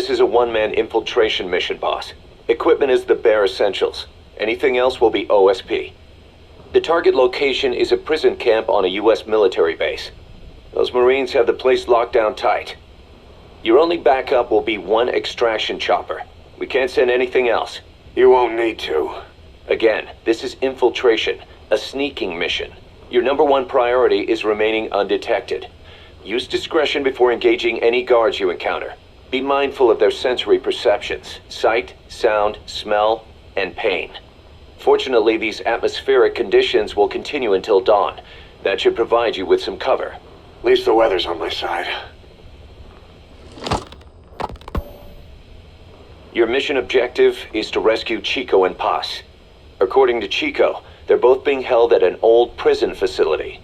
This is a one-man infiltration mission, boss. Equipment is the bare essentials. Anything else will be OSP. The target location is a prison camp on a U.S. military base. Those Marines have the place locked down tight. Your only backup will be one extraction chopper. We can't send anything else. You won't need to. Again, this is infiltration, a sneaking mission. Your #1 priority is remaining undetected. Use discretion before engaging any guards you encounter. Be mindful of their sensory perceptions, sight, sound, smell, and pain. Fortunately, these atmospheric conditions will continue until dawn. That should provide you with some cover. At least the weather's on my side. Your mission objective is to rescue Chico and Paz. According to Chico, they're both being held at an old prison facility.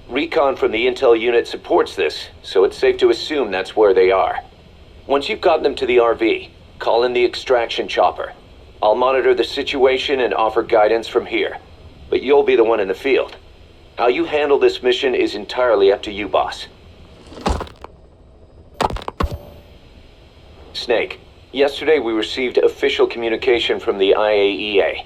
Recon from the intel unit supports this, so it's safe to assume that's where they are. Once you've gotten them to the RV, call in the extraction chopper. I'll monitor the situation and offer guidance from here, but you'll be the one in the field. How you handle this mission is entirely up to you, boss. Snake, yesterday we received official communication from the IAEA.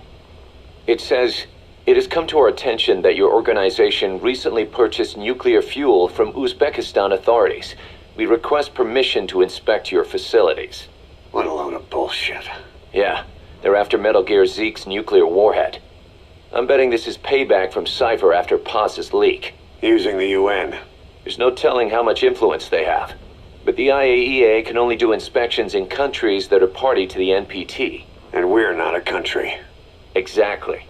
It says, "It has come to our attention that your organization recently purchased nuclear fuel from Uzbekistan authorities. We request permission to inspect your facilities." What a load of bullshit. Yeah, they're after Metal Gear Zeke's nuclear warhead. I'm betting this is payback from Cypher after Paz's leak. Using the UN. There's no telling how much influence they have. But the IAEA can only do inspections in countries that are party to the NPT. And we're not a country. Exactly.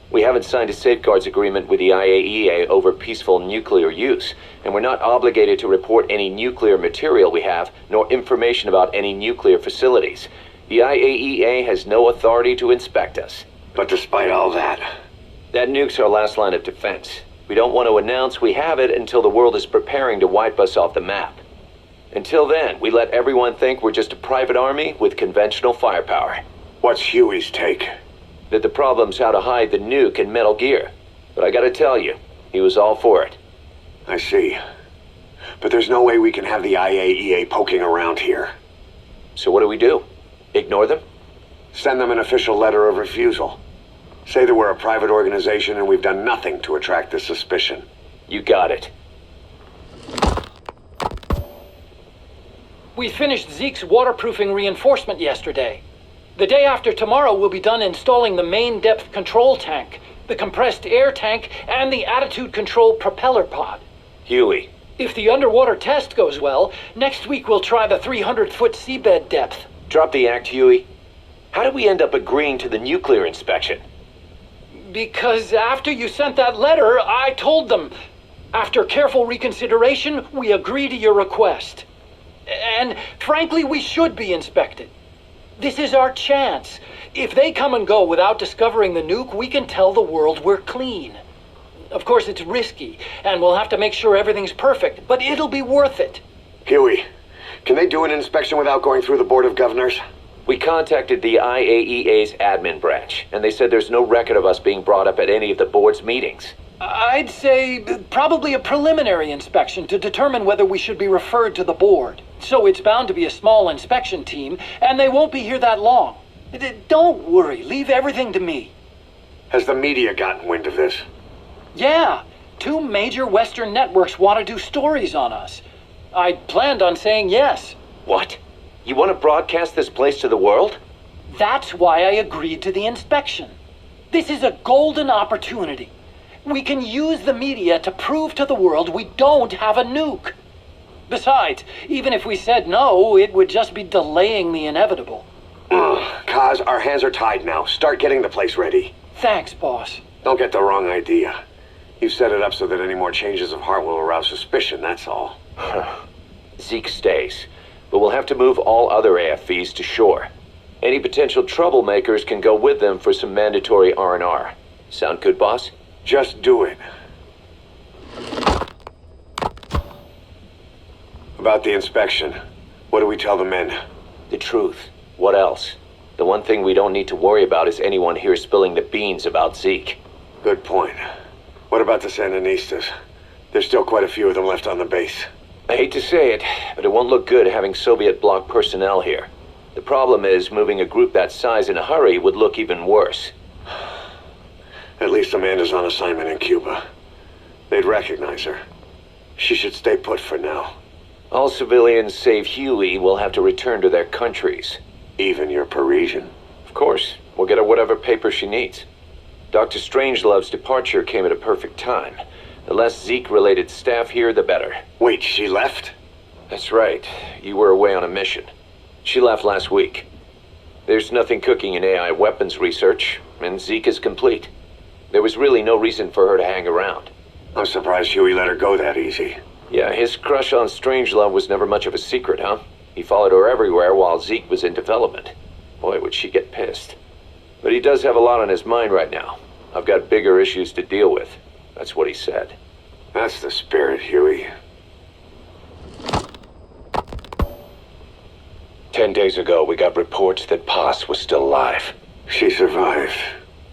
We haven't signed a safeguards agreement with the IAEA over peaceful nuclear use, and we're not obligated to report any nuclear material we have, nor information about any nuclear facilities. The IAEA has no authority to inspect us. But despite all that... That nuke's our last line of defense. We don't want to announce we have it until the world is preparing to wipe us off the map. Until then, we let everyone think we're just a private army with conventional firepower. What's Huey's take? That the problem's how to hide the nuke in Metal Gear. But I gotta tell you, he was all for it. I see. But there's no way we can have the IAEA poking around here. So what do? Ignore them? Send them an official letter of refusal. Say that we're a private organization and we've done nothing to attract this suspicion. You got it. We finished Zeke's waterproofing reinforcement yesterday. The day after tomorrow, we'll be done installing the main depth control tank, the compressed air tank, and the attitude control propeller pod. Huey. If the underwater test goes well, next week we'll try the 300-foot seabed depth. Drop the act, Huey. How did we end up agreeing to the nuclear inspection? Because after you sent that letter, I told them. After careful reconsideration, we agree to your request. And frankly, we should be inspected. This is our chance. If they come and go without discovering the nuke, we can tell the world we're clean. Of course, it's risky, and we'll have to make sure everything's perfect, but it'll be worth it. Huey, can they do an inspection without going through the Board of Governors? We contacted the IAEA's admin branch, and they said there's no record of us being brought up at any of the board's meetings. I'd say probably a preliminary inspection to determine whether we should be referred to the board. So it's bound to be a small inspection team, and they won't be here that long. Don't worry, leave everything to me. Has the media gotten wind of this? Yeah, 2 major Western networks want to do stories on us. I planned on saying yes. What? You want to broadcast this place to the world? That's why I agreed to the inspection. This is a golden opportunity. We can use the media to prove to the world we don't have a nuke. Besides, even if we said no, it would just be delaying the inevitable. Kaz, our hands are tied now. Start getting the place ready. Thanks, boss. Don't get the wrong idea. You've set it up so that any more changes of heart will arouse suspicion, that's all. Zeke stays, but we'll have to move all other AFVs to shore. Any potential troublemakers can go with them for some mandatory R&R. Sound good, boss? Just do it. About the inspection, what do we tell the men? The truth. What else? The one thing we don't need to worry about is anyone here spilling the beans about Zeke. Good point. What about the Sandinistas? There's still quite a few of them left on the base. I hate to say it, but it won't look good having Soviet bloc personnel here. The problem is, moving a group that size in a hurry would look even worse. At least Amanda's on assignment in Cuba. They'd recognize her. She should stay put for now. All civilians save Huey will have to return to their countries. Even your Parisian? Of course. We'll get her whatever paper she needs. Dr. Strangelove's departure came at a perfect time. The less Zeke-related staff here, the better. Wait, she left? That's right. You were away on a mission. She left last week. There's nothing cooking in AI weapons research, and Zeke is complete. There was really no reason for her to hang around. I'm surprised Huey let her go that easy. Yeah, his crush on Strangelove was never much of a secret, huh? He followed her everywhere while Zeke was in development. Boy, would she get pissed. But he does have a lot on his mind right now. I've got bigger issues to deal with. That's what he said. That's the spirit, Huey. 10 days ago, we got reports that Paz was still alive. She survived.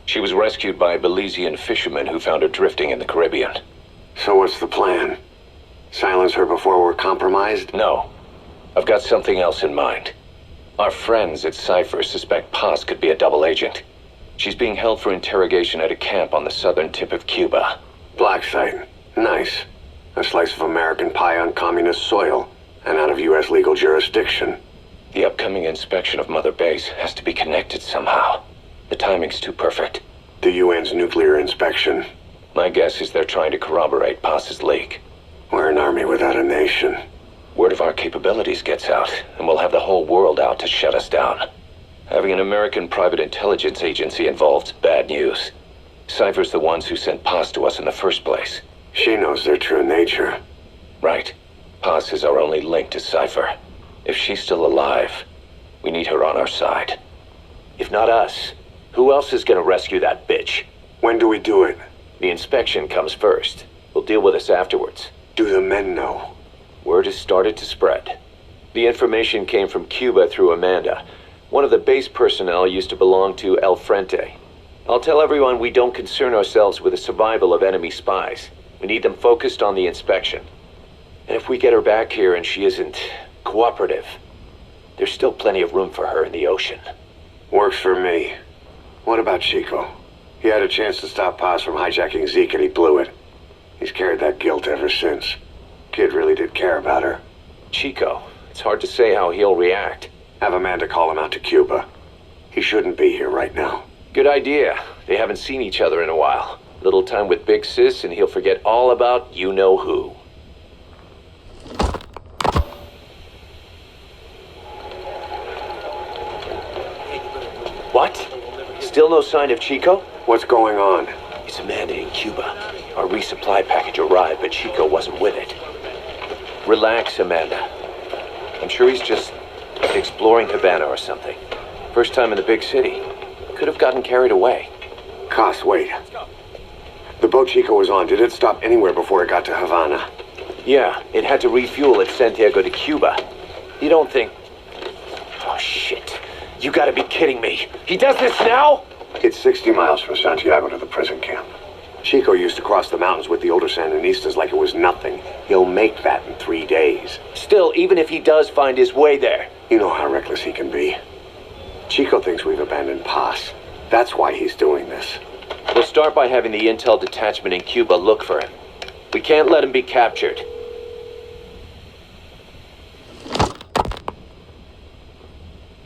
She was rescued by Belizean fishermen who found her drifting in the Caribbean. So what's the plan? Silence her before we're compromised? No. I've got something else in mind. Our friends at Cypher suspect Paz could be a double agent. She's being held for interrogation at a camp on the southern tip of Cuba. Black site. Nice. A slice of American pie on communist soil, and out of U.S. legal jurisdiction. The upcoming inspection of Mother Base has to be connected somehow. The timing's too perfect. The UN's nuclear inspection. My guess is they're trying to corroborate Paz's leak. We're an army without a nation. Word of our capabilities gets out, and we'll have the whole world out to shut us down. Having an American private intelligence agency involved's bad news. Cypher's the ones who sent Paz to us in the first place. She knows their true nature. Right. Paz is our only link to Cypher. If she's still alive, we need her on our side. If not us, who else is gonna rescue that bitch? When do we do it? The inspection comes first. We'll deal with us afterwards. Do the men know? Word has started to spread. The information came from Cuba through Amanda. One of the base personnel used to belong to El Frente. I'll tell everyone we don't concern ourselves with the survival of enemy spies. We need them focused on the inspection. And if we get her back here and she isn't cooperative, there's still plenty of room for her in the ocean. Works for me. What about Chico? He had a chance to stop Paz from hijacking Zeke and he blew it. He's carried that guilt ever since. Kid really did care about her. Chico, it's hard to say how he'll react. Have Amanda call him out to Cuba. He shouldn't be here right now. Good idea. They haven't seen each other in a while. Little time with Big Sis and he'll forget all about you-know-who. What? Still no sign of Chico? What's going on? It's Amanda in Cuba. Our resupply package arrived, but Chico wasn't with it. Relax, Amanda. I'm sure he's just exploring Havana or something. First time in the big city. Could have gotten carried away. Cos, wait. The boat Chico was on, did it stop anywhere before it got to Havana? Yeah, it had to refuel at Santiago de Cuba. You don't think... Oh, shit. You gotta be kidding me. He does this now? It's 60 miles from Santiago to the prison camp. Chico used to cross the mountains with the older Sandinistas like it was nothing. He'll make that in 3 days. Still, even if he does find his way there... You know how reckless he can be. Chico thinks we've abandoned Paz. That's why he's doing this. We'll start by having the intel detachment in Cuba look for him. We can't let him be captured.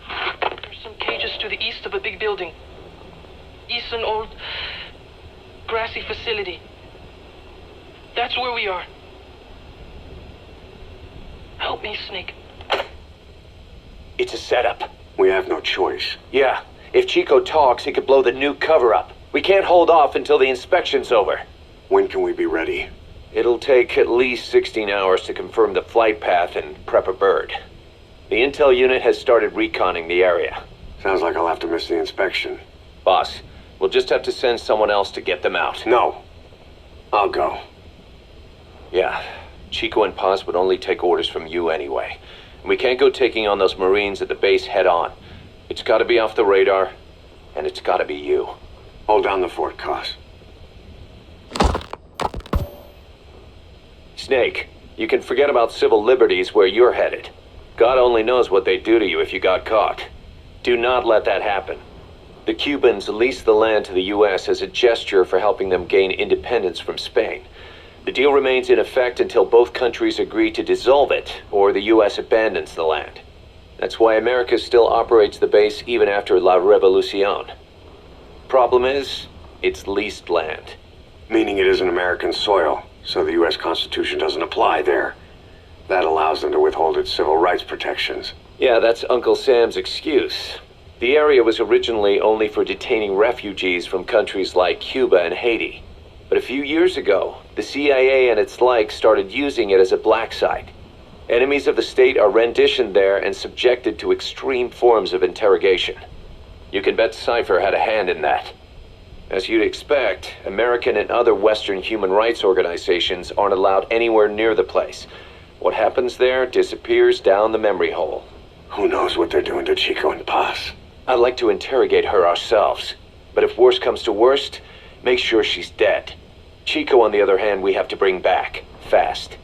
There's some cages to the east of a big building. East an old grassy facility. That's where we are. Help me, Snake. It's a setup. We have no choice. Yeah, if Chico talks, he could blow the new cover up. We can't hold off until the inspection's over. When can we be ready? It'll take at least 16 hours to confirm the flight path and prep a bird. The intel unit has started reconning the area. Sounds like I'll have to miss the inspection. Boss, we'll just have to send someone else to get them out. No. I'll go. Yeah, Chico and Paz would only take orders from you anyway. And we can't go taking on those Marines at the base head on. It's gotta be off the radar, and it's gotta be you. Hold down the fort, Cos. Snake, you can forget about civil liberties where you're headed. God only knows what they'd do to you if you got caught. Do not let that happen. The Cubans leased the land to the U.S. as a gesture for helping them gain independence from Spain. The deal remains in effect until both countries agree to dissolve it, or the U.S. abandons the land. That's why America still operates the base even after La Revolucion. Problem is, it's leased land. Meaning it isn't American soil, so the U.S. Constitution doesn't apply there. That allows them to withhold its civil rights protections. Yeah, that's Uncle Sam's excuse. The area was originally only for detaining refugees from countries like Cuba and Haiti. But a few years ago, the CIA and its like started using it as a black site. Enemies of the state are renditioned there and subjected to extreme forms of interrogation. You can bet Cypher had a hand in that. As you'd expect, American and other Western human rights organizations aren't allowed anywhere near the place. What happens there disappears down the memory hole. Who knows what they're doing to Chico and Paz? I'd like to interrogate her ourselves. But if worst comes to worst, make sure she's dead. Chico, on the other hand, we have to bring back. Fast.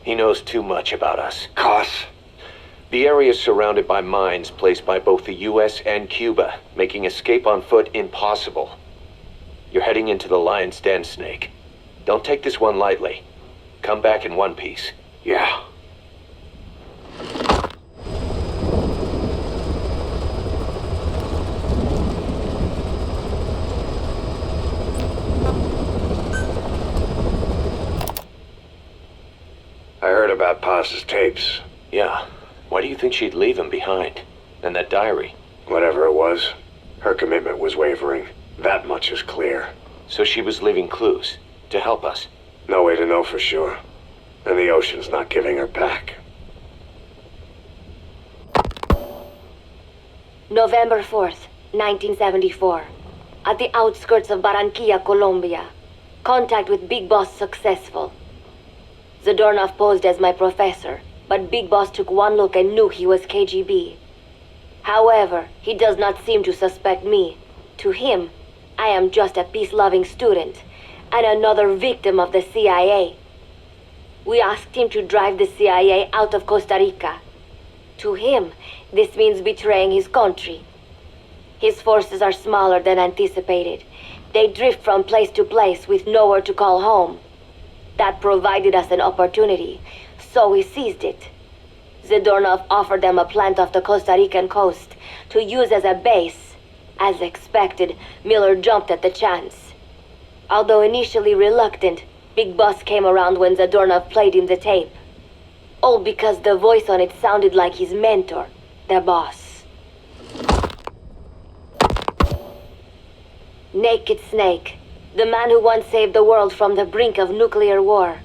He knows too much about us. Cos? The area is surrounded by mines placed by both the U.S. and Cuba, making escape on foot impossible. You're heading into the Lion's Den, Snake. Don't take this one lightly. Come back in one piece. Yeah. I heard about Paz's tapes. Yeah. Why do you think she'd leave him behind? And that diary? Whatever it was, her commitment was wavering. That much is clear. So she was leaving clues to help us. No way to know for sure. And the ocean's not giving her back. November 4th, 1974. At the outskirts of Barranquilla, Colombia. Contact with Big Boss successful. Zadornov posed as my professor, but Big Boss took one look and knew he was KGB. However, he does not seem to suspect me. To him, I am just a peace-loving student, and another victim of the CIA. We asked him to drive the CIA out of Costa Rica. To him, this means betraying his country. His forces are smaller than anticipated. They drift from place to place with nowhere to call home. That provided us an opportunity, so we seized it. Zadornov offered them a plant off the Costa Rican coast to use as a base. As expected, Miller jumped at the chance. Although initially reluctant, Big Boss came around when Zadornov played him the tape. All because the voice on it sounded like his mentor, the boss. NeikedSneyk, the man who once saved the world from the brink of nuclear war.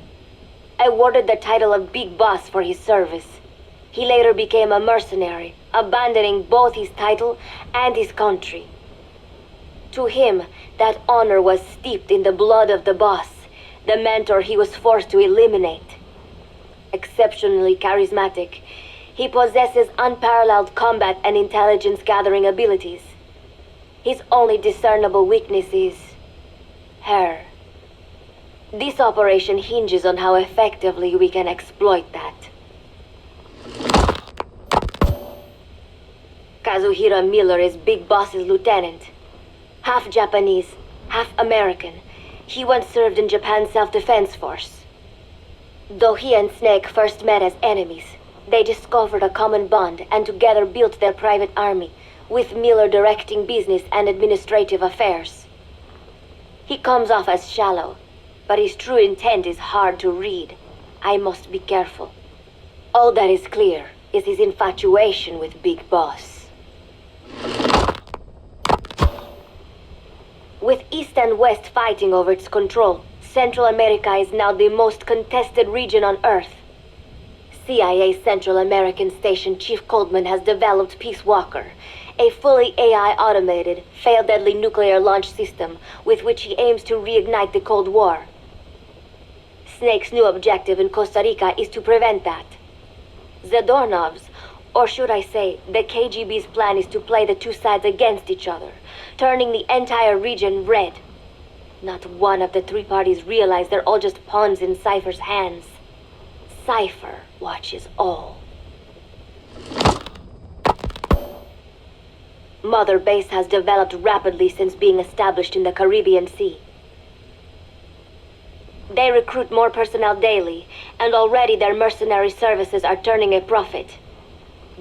Awarded the title of Big Boss for his service. He later became a mercenary, abandoning both his title and his country. To him, that honor was steeped in the blood of the boss, the mentor he was forced to eliminate. Exceptionally charismatic, he possesses unparalleled combat and intelligence-gathering abilities. His only discernible weakness is her. This operation hinges on how effectively we can exploit that. KazухiraMillер is Big Boss's lieutenant. Half Japanese, half American. He once served in Japan's self-defense force. Though he and Sneik first met as enemies, they discovered a common bond and together built their private army, with Miller directing business and administrative affairs. He comes off as shallow, but his true intent is hard to read. I must be careful. All that is clear is his infatuation with Big Boss. With East and West fighting over its control, Central America is now the most contested region on Earth. CIA Central American Station Chief Coldman has developed Peace Walker, a fully AI-automated, fail-deadly nuclear launch system with which he aims to reignite the Cold War. Snake's new objective in Costa Rica is to prevent that. Zadornov's, or should I say, the KGB's plan is to play the two sides against each other, turning the entire region red. Not one of the three parties realize they're all just pawns in Cypher's hands. Cypher watches all. Mother Base has developed rapidly since being established in the Caribbean Sea. They recruit more personnel daily, and already their mercenary services are turning a profit.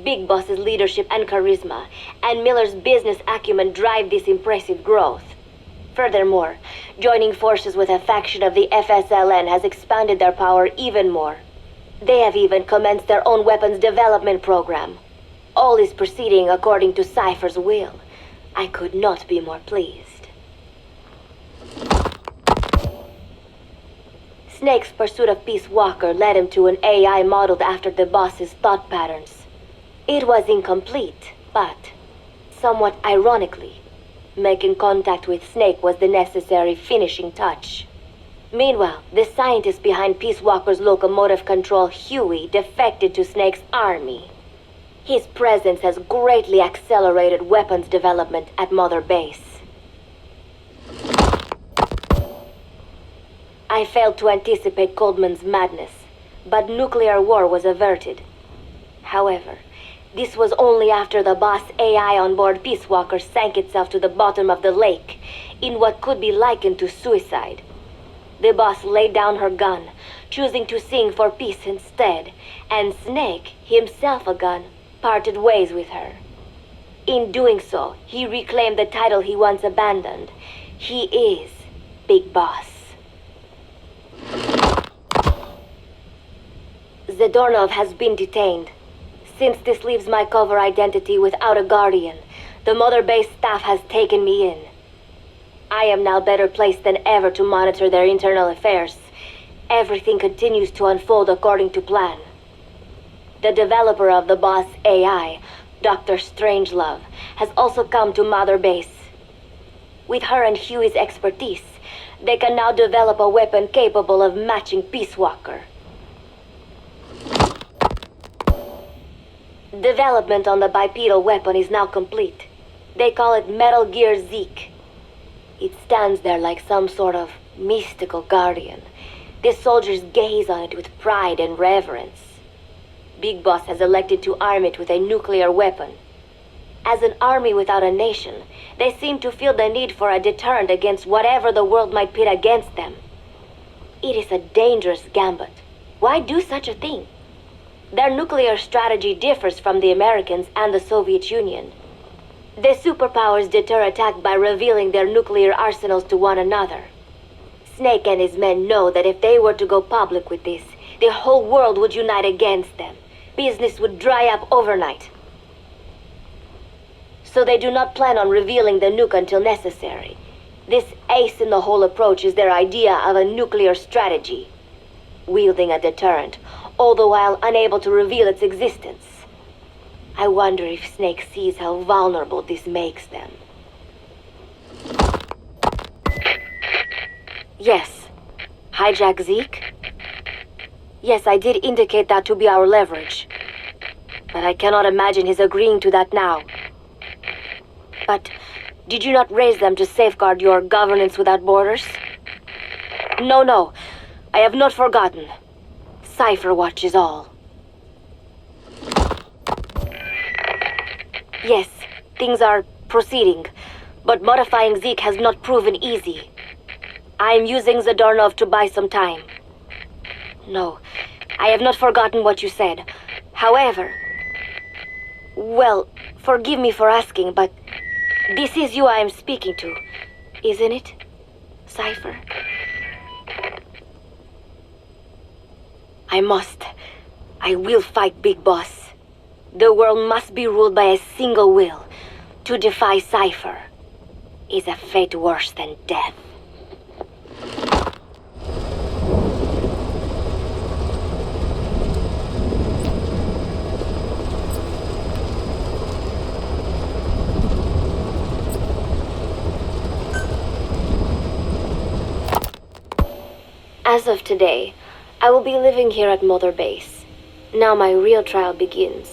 Big Boss's leadership and charisma, and Miller's business acumen drive this impressive growth. Furthermore, joining forces with a faction of the FSLN has expanded their power even more. They have even commenced their own weapons development program. All is proceeding according to Cypher's will. I could not be more pleased. Snake's pursuit of Peace Walker led him to an AI modeled after the boss's thought patterns. It was incomplete, but, somewhat ironically, making contact with Snake was the necessary finishing touch. Meanwhile, the scientist behind Peace Walker's locomotive control, Huey, defected to Snake's army. His presence has greatly accelerated weapons development at Mother Base. I failed to anticipate Coldman's madness, but nuclear war was averted. However, this was only after the boss AI on board Peace Walker sank itself to the bottom of the lake in what could be likened to suicide. The boss laid down her gun, choosing to sing for peace instead, and Snake, himself a gun, parted ways with her. In doing so, he reclaimed the title he once abandoned. He is Big Boss. Zadornov has been detained. Since this leaves my cover identity without a guardian, the Mother Base staff has taken me in. I am now better placed than ever to monitor their internal affairs. Everything continues to unfold according to plan. The developer of the boss AI, Dr. Strangelove, has also come to Mother Base. With her and Huey's expertise, they can now develop a weapon capable of matching Peace Walker. Development on the bipedal weapon is now complete. They call it MetalGearSolidV. It stands there like some sort of mystical guardian. The soldiers gaze on it with pride and reverence. Big Boss has elected to arm it with a nuclear weapon. As an army without a nation, they seem to feel the need for a deterrent against whatever the world might pit against them. It is a dangerous gambit. Why do such a thing? Their nuclear strategy differs from the Americans and the Soviet Union. The superpowers deter attack by revealing their nuclear arsenals to one another. Snake and his men know that if they were to go public with this, the whole world would unite against them. Business would dry up overnight. So they do not plan on revealing the nuke until necessary. This ace-in-the-hole approach is their idea of a nuclear strategy. Wielding a deterrent, all the while unable to reveal its existence. I wonder if Snake sees how vulnerable this makes them. Yes. Hijack Zeke? Yes, I did indicate that to be our leverage. But I cannot imagine his agreeing to that now. But did you not raise them to safeguard your governance without borders? No. I have not forgotten. Cypher watches all. Yes, things are proceeding, but modifying Zeke has not proven easy. I am using Zadornov to buy some time. No, I have not forgotten what you said. However, well, forgive me for asking, but this is you I am speaking to, isn't it, Cypher? I will fight Big Boss. The world must be ruled by a single will. To defy Cypher is a fate worse than death. As of today, I will be living here at Mother Base. Now my real trial begins.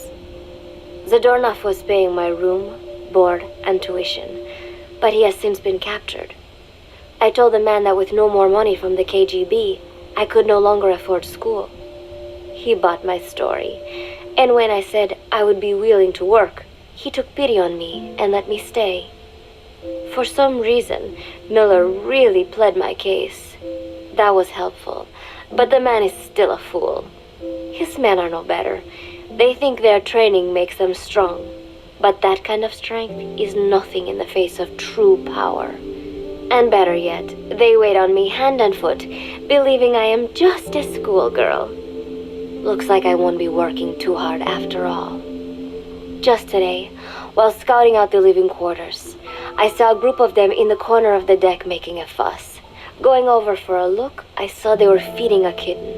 Zadornov was paying my room, board, and tuition, but he has since been captured. I told the man that with no more money from the KGB, I could no longer afford school. He bought my story, and when I said I would be willing to work, He took pity on me and let me stay. For some reason, Miller really pled my case. That was helpful, but the man is still a fool. His men are no better. They think their training makes them strong, but that kind of strength is nothing in the face of true power. And better yet, they wait on me hand and foot, believing I am just a schoolgirl. Looks like I won't be working too hard after all. Just today, while scouting out the living quarters, I saw a group of them in the corner of the deck making a fuss. Going over for a look, I saw they were feeding a kitten.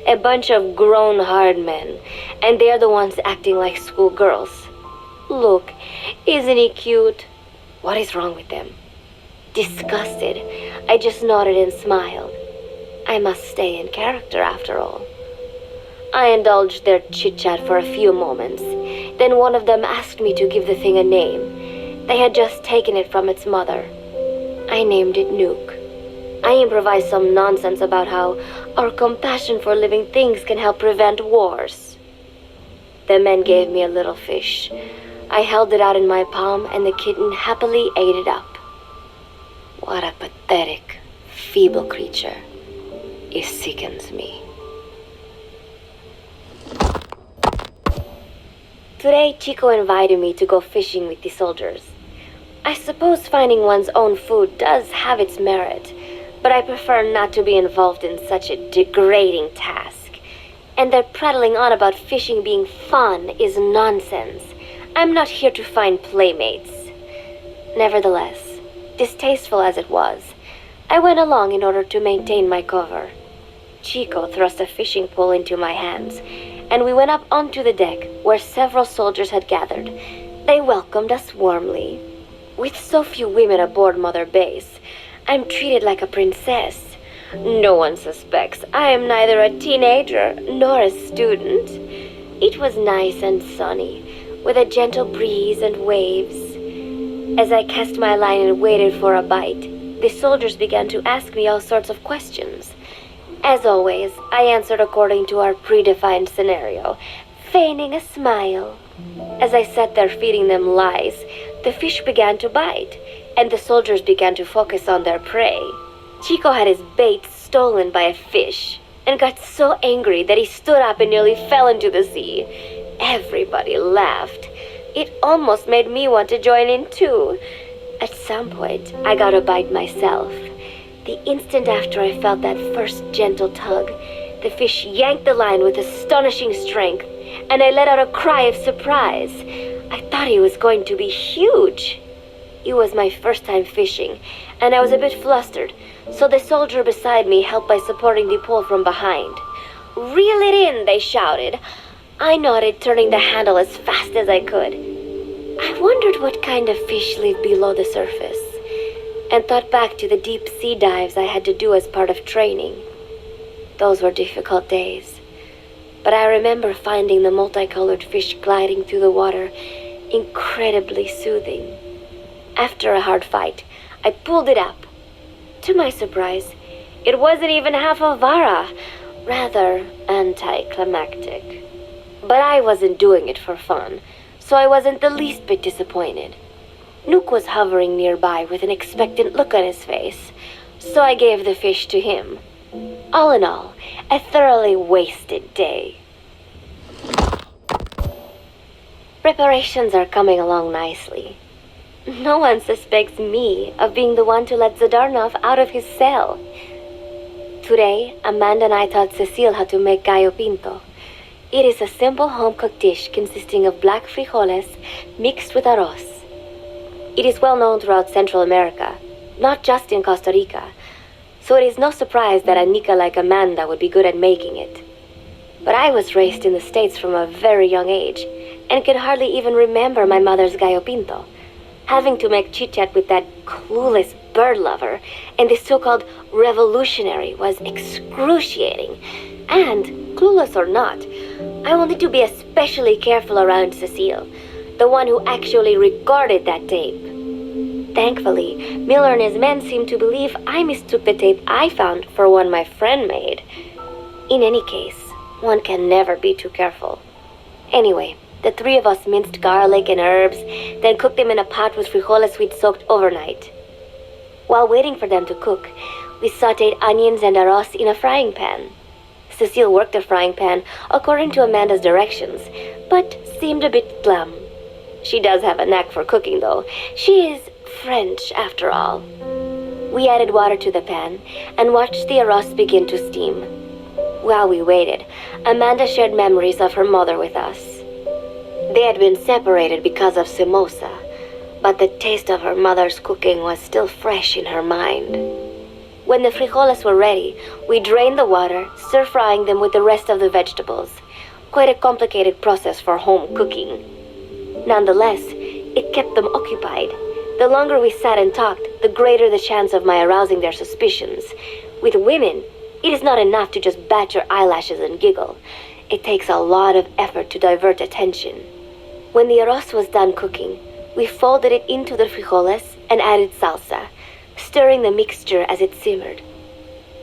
A bunch of grown hard men, and they're the ones acting like schoolgirls. Look, isn't he cute? What is wrong with them? Disgusted, I just nodded and smiled. I must stay in character after all. I indulged their chit-chat for a few moments. Then one of them asked me to give the thing a name. They had just taken it from its mother. I named it Nuke. I improvised some nonsense about how our compassion for living things can help prevent wars. The men gave me a little fish. I held it out in my palm and the kitten happily ate it up. What a pathetic, feeble creature. It sickens me. Today, Chico invited me to go fishing with the soldiers. I suppose finding one's own food does have its merit, but I prefer not to be involved in such a degrading task. And their prattling on about fishing being fun is nonsense. I'm not here to find playmates. Nevertheless, distasteful as it was, I went along in order to maintain my cover. Chico thrust a fishing pole into my hands, and we went up onto the deck where several soldiers had gathered. They welcomed us warmly. With so few women aboard Mother Base, I'm treated like a princess. No one suspects I am neither a teenager nor a student. It was nice and sunny, with a gentle breeze and waves. As I cast my line and waited for a bite, the soldiers began to ask me all sorts of questions. As always, I answered according to our predefined scenario, feigning a smile. As I sat there feeding them lies, the fish began to bite, and the soldiers began to focus on their prey. Chico had his bait stolen by a fish, and got so angry that he stood up and nearly fell into the sea. Everybody laughed. It almost made me want to join in too. At some point, I got a bite myself. The instant after I felt that first gentle tug, the fish yanked the line with astonishing strength, and I let out a cry of surprise. I thought he was going to be huge. It was my first time fishing, and I was a bit flustered, so the soldier beside me helped by supporting the pole from behind. "Reel it in," they shouted. I nodded, turning the handle as fast as I could. I wondered what kind of fish live below the surface, and thought back to the deep sea dives I had to do as part of training. Those were difficult days, but I remember finding the multicolored fish gliding through the water incredibly soothing. After a hard fight, I pulled it up. To my surprise, it wasn't even half a vara, rather anticlimactic. But I wasn't doing it for fun, so I wasn't the least bit disappointed. Nook was hovering nearby with an expectant look on his face, so I gave the fish to him. All in all, a thoroughly wasted day. Preparations are coming along nicely. No one suspects me of being the one to let Zadornov out of his cell. Today, Amanda and I taught Cecile how to make gallo pinto. It is a simple home-cooked dish consisting of black frijoles mixed with arroz. It is well known throughout Central America, not just in Costa Rica, so it is no surprise that a Nica like Amanda would be good at making it. But I was raised in the States from a very young age, and could hardly even remember my mother's gallo pinto. Having to make chit-chat with that clueless bird lover and the so-called revolutionary was excruciating. And, clueless or not, I wanted to be especially careful around Cecile, the one who actually recorded that tape. Thankfully, Miller and his men seemed to believe I mistook the tape I found for one my friend made. In any case, one can never be too careful. Anyway, The three of us minced garlic and herbs, then cooked them in a pot with frijoles we'd soaked overnight. While waiting for them to cook, we sautéed onions and arroz in a frying pan. Cecile worked the frying pan according to Amanda's directions, but seemed a bit glum. She does have a knack for cooking, though. She is French, after all. We added water to the pan and watched the arroz begin to steam. While we waited, Amanda shared memories of her mother with us. They had been separated because of samosa, but the taste of her mother's cooking was still fresh in her mind. When the frijoles were ready, we drained the water, stir-frying them with the rest of the vegetables. Quite a complicated process for home cooking. Nonetheless, it kept them occupied. The longer we sat and talked, the greater the chance of my arousing their suspicions. With women, it is not enough to just bat your eyelashes and giggle. It takes a lot of effort to divert attention. When the arroz was done cooking, we folded it into the frijoles and added salsa, stirring the mixture as it simmered.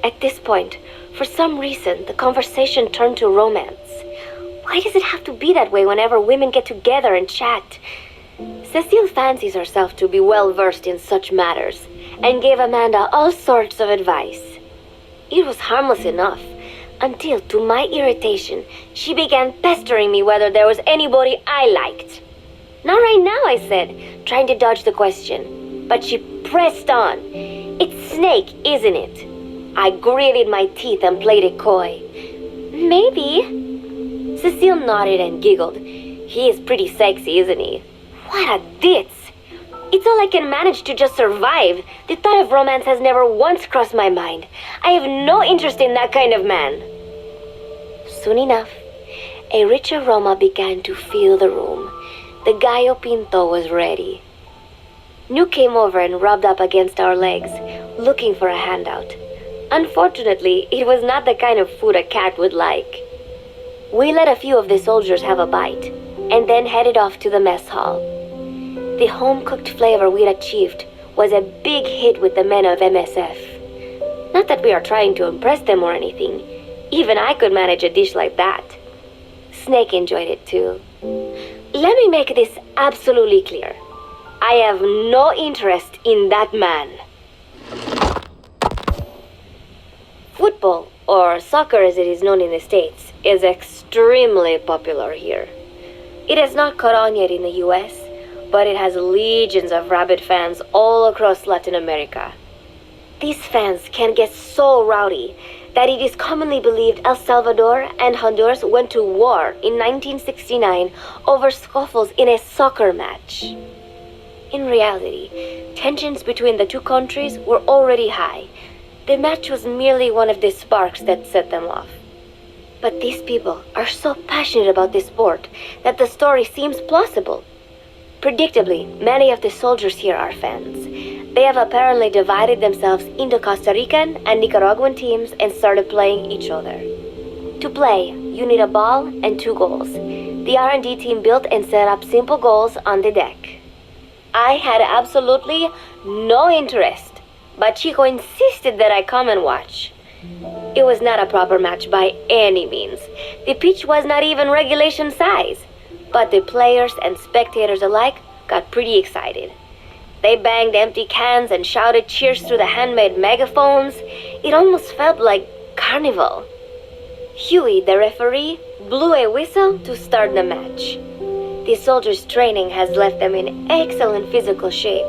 At this point, for some reason, the conversation turned to romance. Why does it have to be that way whenever women get together and chat? Cecile fancies herself to be well-versed in such matters, and gave Amanda all sorts of advice. It was harmless enough, until, to my irritation, she began pestering me whether there was anybody I liked. Not right now, I said, trying to dodge the question. But she pressed on. It's Snake, isn't it? I gritted my teeth and played it coy. Maybe. Cecile nodded and giggled. He is pretty sexy, isn't he? What a ditz! It's all I can manage to just survive. The thought of romance has never once crossed my mind. I have no interest in that kind of man. Soon enough, a rich aroma began to fill the room. The gallo pinto was ready. New came over and rubbed up against our legs, looking for a handout. Unfortunately, it was not the kind of food a cat would like. We let a few of the soldiers have a bite, and then headed off to the mess hall. The home-cooked flavor we'd achieved was a big hit with the men of MSF. Not that we are trying to impress them or anything. Even I could manage a dish like that. Snake enjoyed it too. Let me make this absolutely clear. I have no interest in that man. Football, or soccer as it is known in the States, is extremely popular here. It has not caught on yet in the US, but it has legions of rabid fans all across Latin America. These fans can get so rowdy that it is commonly believed El Salvador and Honduras went to war in 1969 over scuffles in a soccer match. In reality, tensions between the two countries were already high. The match was merely one of the sparks that set them off. But these people are so passionate about this sport that the story seems plausible. Predictably, many of the soldiers here are fans. They have apparently divided themselves into Costa Rican and Nicaraguan teams and started playing each other. To play, you need a ball and 2 goals. The R&D team built and set up simple goals on the deck. I had absolutely no interest, but Chico insisted that I come and watch. It was not a proper match by any means. The pitch was not even regulation size, but the players and spectators alike got pretty excited. They banged empty cans and shouted cheers through the handmade megaphones. It almost felt like carnival. Huey, the referee, blew a whistle to start the match. The soldiers' training has left them in excellent physical shape,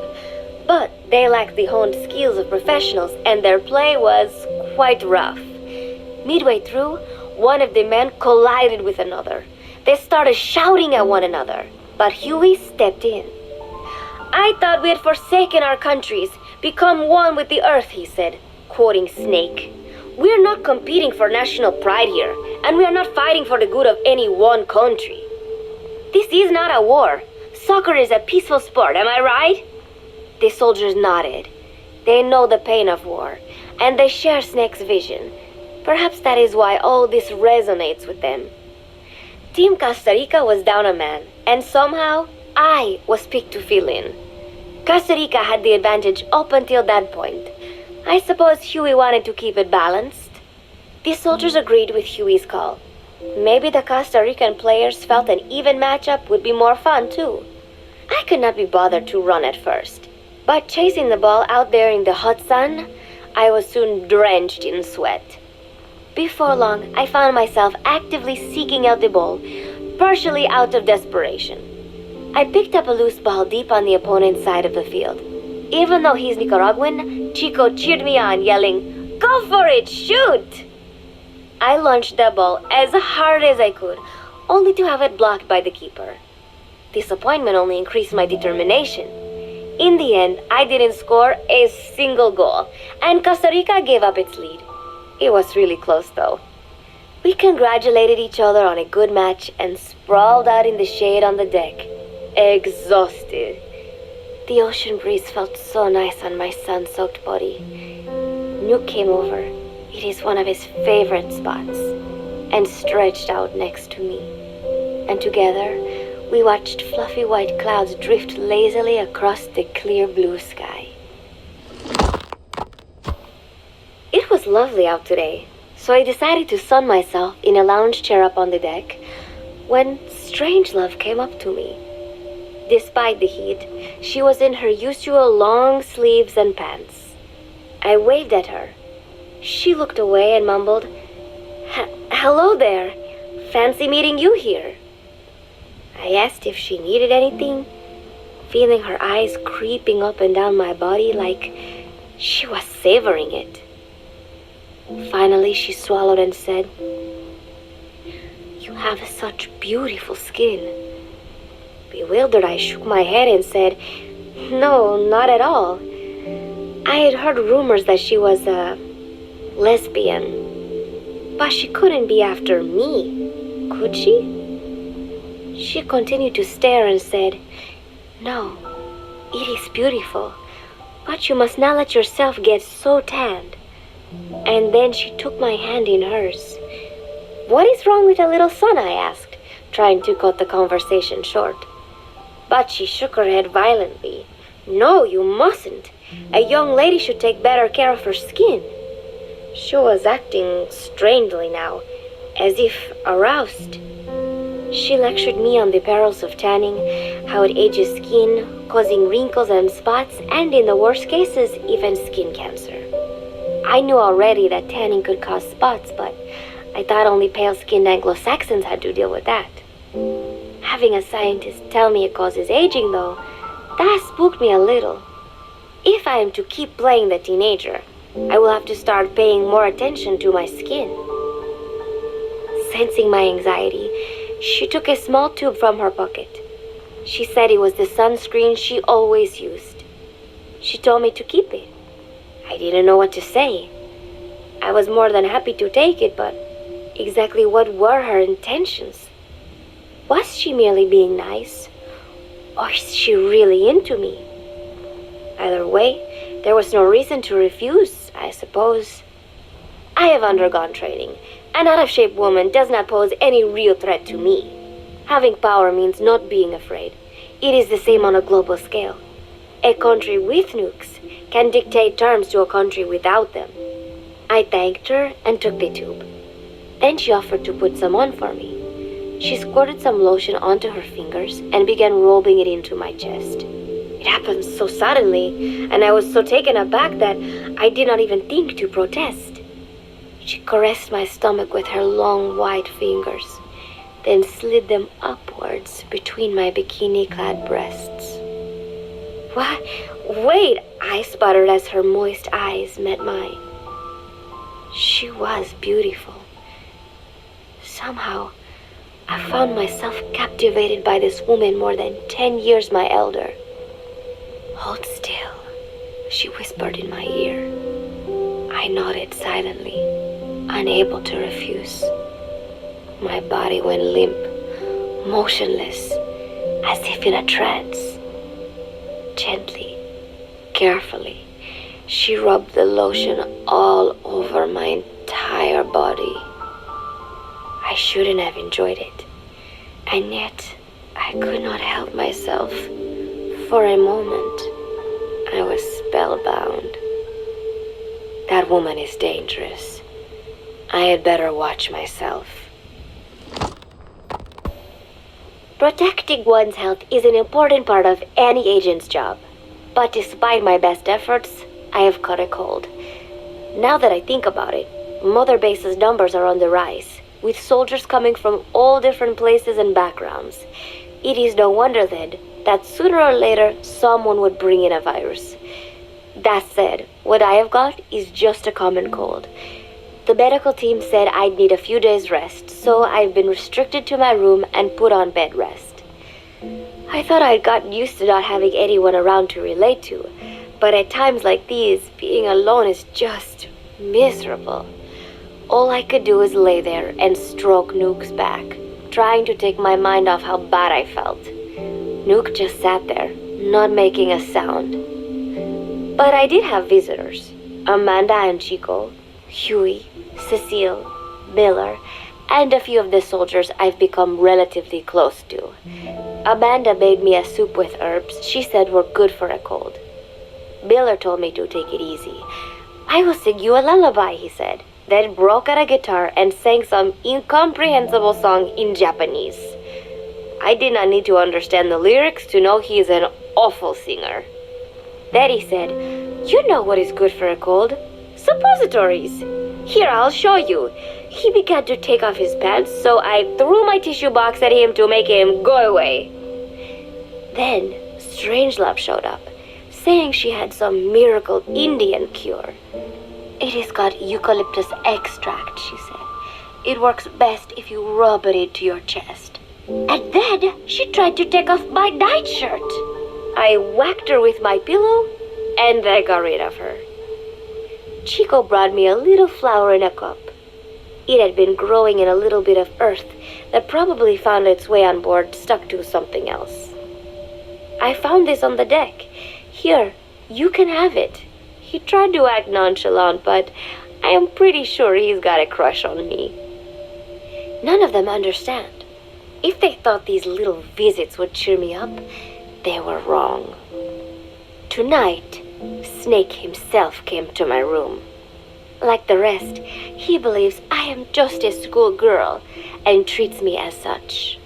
but they lacked the honed skills of professionals and their play was quite rough. Midway through, one of the men collided with another. They started shouting at one another, but Huey stepped in. I thought we had forsaken our countries, become one with the earth, he said, quoting Snake. We are not competing for national pride here, and we are not fighting for the good of any one country. This is not a war. Soccer is a peaceful sport, am I right? The soldiers nodded. They know the pain of war, and they share Snake's vision. Perhaps that is why all this resonates with them. Team Costa Rica was down a man, and somehow I was picked to fill in. Costa Rica had the advantage up until that point. I suppose Huey wanted to keep it balanced. The soldiers agreed with Huey's call. Maybe the Costa Rican players felt an even matchup would be more fun too. I could not be bothered to run at first, but chasing the ball out there in the hot sun, I was soon drenched in sweat. Before long, I found myself actively seeking out the ball, partially out of desperation. I picked up a loose ball deep on the opponent's side of the field. Even though he's Nicaraguan, Chico cheered me on, yelling, "Go for it, shoot!" I launched the ball as hard as I could, only to have it blocked by the keeper. Disappointment only increased my determination. In the end, I didn't score a single goal, and Costa Rica gave up its lead. It was really close though. We congratulated each other on a good match and sprawled out in the shade on the deck, exhausted. The ocean breeze felt so nice on my sun-soaked body. Nuke came over. It is one of his favorite spots, and stretched out next to me. And together, we watched fluffy white clouds drift lazily across the clear blue sky. It was lovely out today, so I decided to sun myself in a lounge chair up on the deck when Strangelove came up to me. Despite the heat, she was in her usual long sleeves and pants. I waved at her. She looked away and mumbled, "Hello there. Fancy meeting you here." I asked if she needed anything, feeling her eyes creeping up and down my body like she was savoring it. Finally, she swallowed and said, "You have such beautiful skin." Bewildered, I shook my head and said, "No, not at all. I had heard rumors that she was a lesbian, but she couldn't be after me, could she?" She continued to stare and said, "No, it is beautiful, but you must not let yourself get so tanned." And then she took my hand in hers. "What is wrong with a little sun?" I asked, trying to cut the conversation short. But she shook her head violently. "No, you mustn't. A young lady should take better care of her skin." She was acting strangely now, as if aroused. She lectured me on the perils of tanning, how it ages skin, causing wrinkles and spots, and in the worst cases, even skin cancer. I knew already that tanning could cause spots, but I thought only pale-skinned Anglo-Saxons had to deal with that. Having a scientist tell me it causes aging, though, that spooked me a little. If I am to keep playing the teenager, I will have to start paying more attention to my skin. Sensing my anxiety, she took a small tube from her pocket. She said it was the sunscreen she always used. She told me to keep it. I didn't know what to say. I was more than happy to take it, but exactly what were her intentions? Was she merely being nice? Or is she really into me? Either way, there was no reason to refuse, I suppose. I have undergone training. An out-of-shape woman does not pose any real threat to me. Having power means not being afraid. It is the same on a global scale. A country with nukes can dictate terms to a country without them. I thanked her and took the tube. Then she offered to put some on for me. She squirted some lotion onto her fingers and began rubbing it into my chest. It happened so suddenly, and I was so taken aback that I did not even think to protest. She caressed my stomach with her long white fingers, then slid them upwards between my bikini-clad breasts. "What? Wait," I sputtered as her moist eyes met mine. She was beautiful. Somehow, I found myself captivated by this woman more than 10 years my elder. "Hold still," she whispered in my ear. I nodded silently, unable to refuse. My body went limp, motionless, as if in a trance. Gently, carefully, she rubbed the lotion all over my entire body. I shouldn't have enjoyed it, and yet I could not help myself. For a moment, I was spellbound. That woman is dangerous. I had better watch myself. Protecting one's health is an important part of any agent's job. But despite my best efforts, I have caught a cold. Now that I think about it, Mother Base's numbers are on the rise, with soldiers coming from all different places and backgrounds. It is no wonder then that sooner or later someone would bring in a virus. That said, what I have got is just a common cold. The medical team said I'd need a few days rest, so I've been restricted to my room and put on bed rest. I thought I'd gotten used to not having anyone around to relate to, but at times like these, being alone is just miserable. All I could do was lay there and stroke Nuke's back, trying to take my mind off how bad I felt. Nuke just sat there, not making a sound. But I did have visitors. Amanda and Chico, Huey, Cecile, Miller, and a few of the soldiers I've become relatively close to. Amanda made me a soup with herbs she said were good for a cold. Miller told me to take it easy. I will sing you a lullaby, he said, then broke out a guitar and sang some incomprehensible song in Japanese. I did not need to understand the lyrics to know he is an awful singer. Then he said, "You know what is good for a cold? Suppositories. Here, I'll show you." He began to take off his pants, so I threw my tissue box at him to make him go away. Then Strangelove showed up, saying she had some miracle Indian cure. "It has got eucalyptus extract," she said. "It works best if you rub it into your chest." And then she tried to take off my nightshirt. I whacked her with my pillow, and I got rid of her. Chico brought me a little flower in a cup. It had been growing in a little bit of earth that probably found its way on board, stuck to something else. "I found this on the deck. Here, you can have it." He tried to act nonchalant, but I am pretty sure he's got a crush on me. None of them understand. If they thought these little visits would cheer me up, they were wrong. Tonight, Snake himself came to my room. Like the rest, he believes I am just a schoolgirl and treats me as such.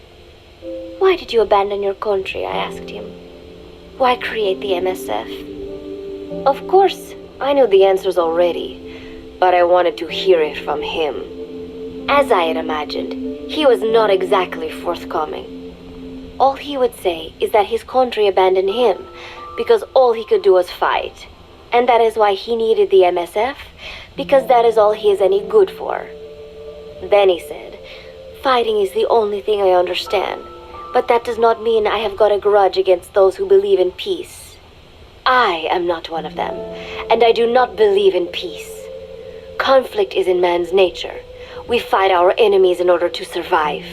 "Why did you abandon your country?" I asked him. "Why create the MSF?" Of course, I knew the answers already, but I wanted to hear it from him. As I had imagined, he was not exactly forthcoming. All he would say is that his country abandoned him because all he could do was fight, and that is why he needed the MSF, because that is all he is any good for. Then he said, "Fighting is the only thing I understand, but that does not mean I have got a grudge against those who believe in peace. I am not one of them, and I do not believe in peace. Conflict is in man's nature. We fight our enemies in order to survive."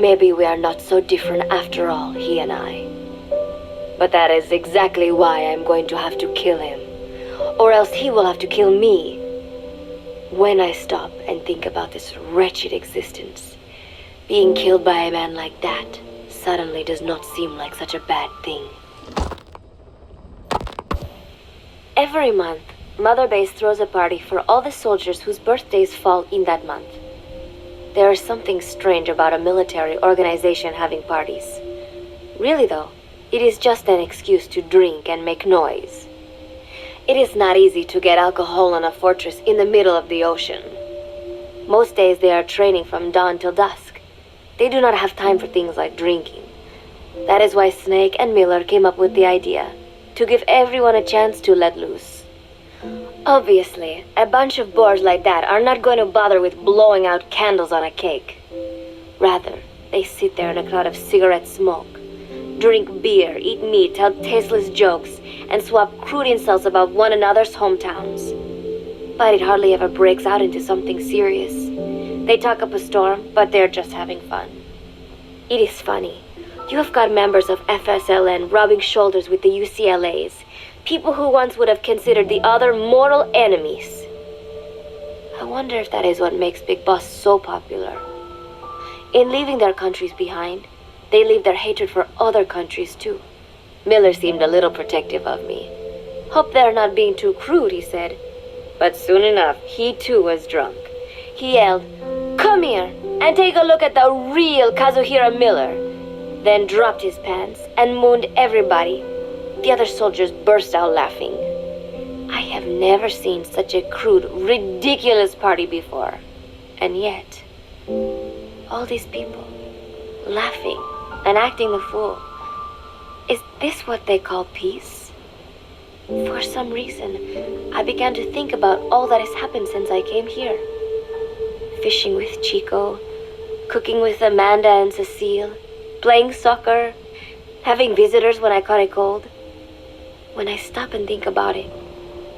Maybe we are not so different after all, he and I. But that is exactly why I'm going to have to kill him, or else he will have to kill me. When I stop and think about this wretched existence, being killed by a man like that suddenly does not seem like such a bad thing. Every month, Mother Base throws a party for all the soldiers whose birthdays fall in that month. There is something strange about a military organization having parties. Really though, it is just an excuse to drink and make noise. It is not easy to get alcohol on a fortress in the middle of the ocean. Most days they are training from dawn till dusk. They do not have time for things like drinking. That is why Snake and Miller came up with the idea to give everyone a chance to let loose. Obviously, a bunch of boors like that are not going to bother with blowing out candles on a cake. Rather, they sit there in a cloud of cigarette smoke, drink beer, eat meat, tell tasteless jokes, and swap crude insults about one another's hometowns. But it hardly ever breaks out into something serious. They talk up a storm, but they're just having fun. It is funny. You have got members of FSLN rubbing shoulders with the UCLAs, people who once would have considered the other mortal enemies. I wonder if that is what makes BigBosss so popular. In leaving their countries behind, they leave their hatred for other countries too. Miller seemed a little protective of me. "Hope they're not being too crude," he said. But soon enough, he too was drunk. He yelled, "Come here!" and take a look at the real KazухiraMillер. Then dropped his pants and mooned everybody. The other soldiers burst out laughing. I have never seen such a crude, ridiculous party before. And yet, all these people, laughing and acting the fool. Is this what they call peace? For some reason, I began to think about all that has happened since I came here. Fishing with Chico, cooking with Amanda and Cecile, playing soccer, having visitors when I caught a cold. When I stop and think about it,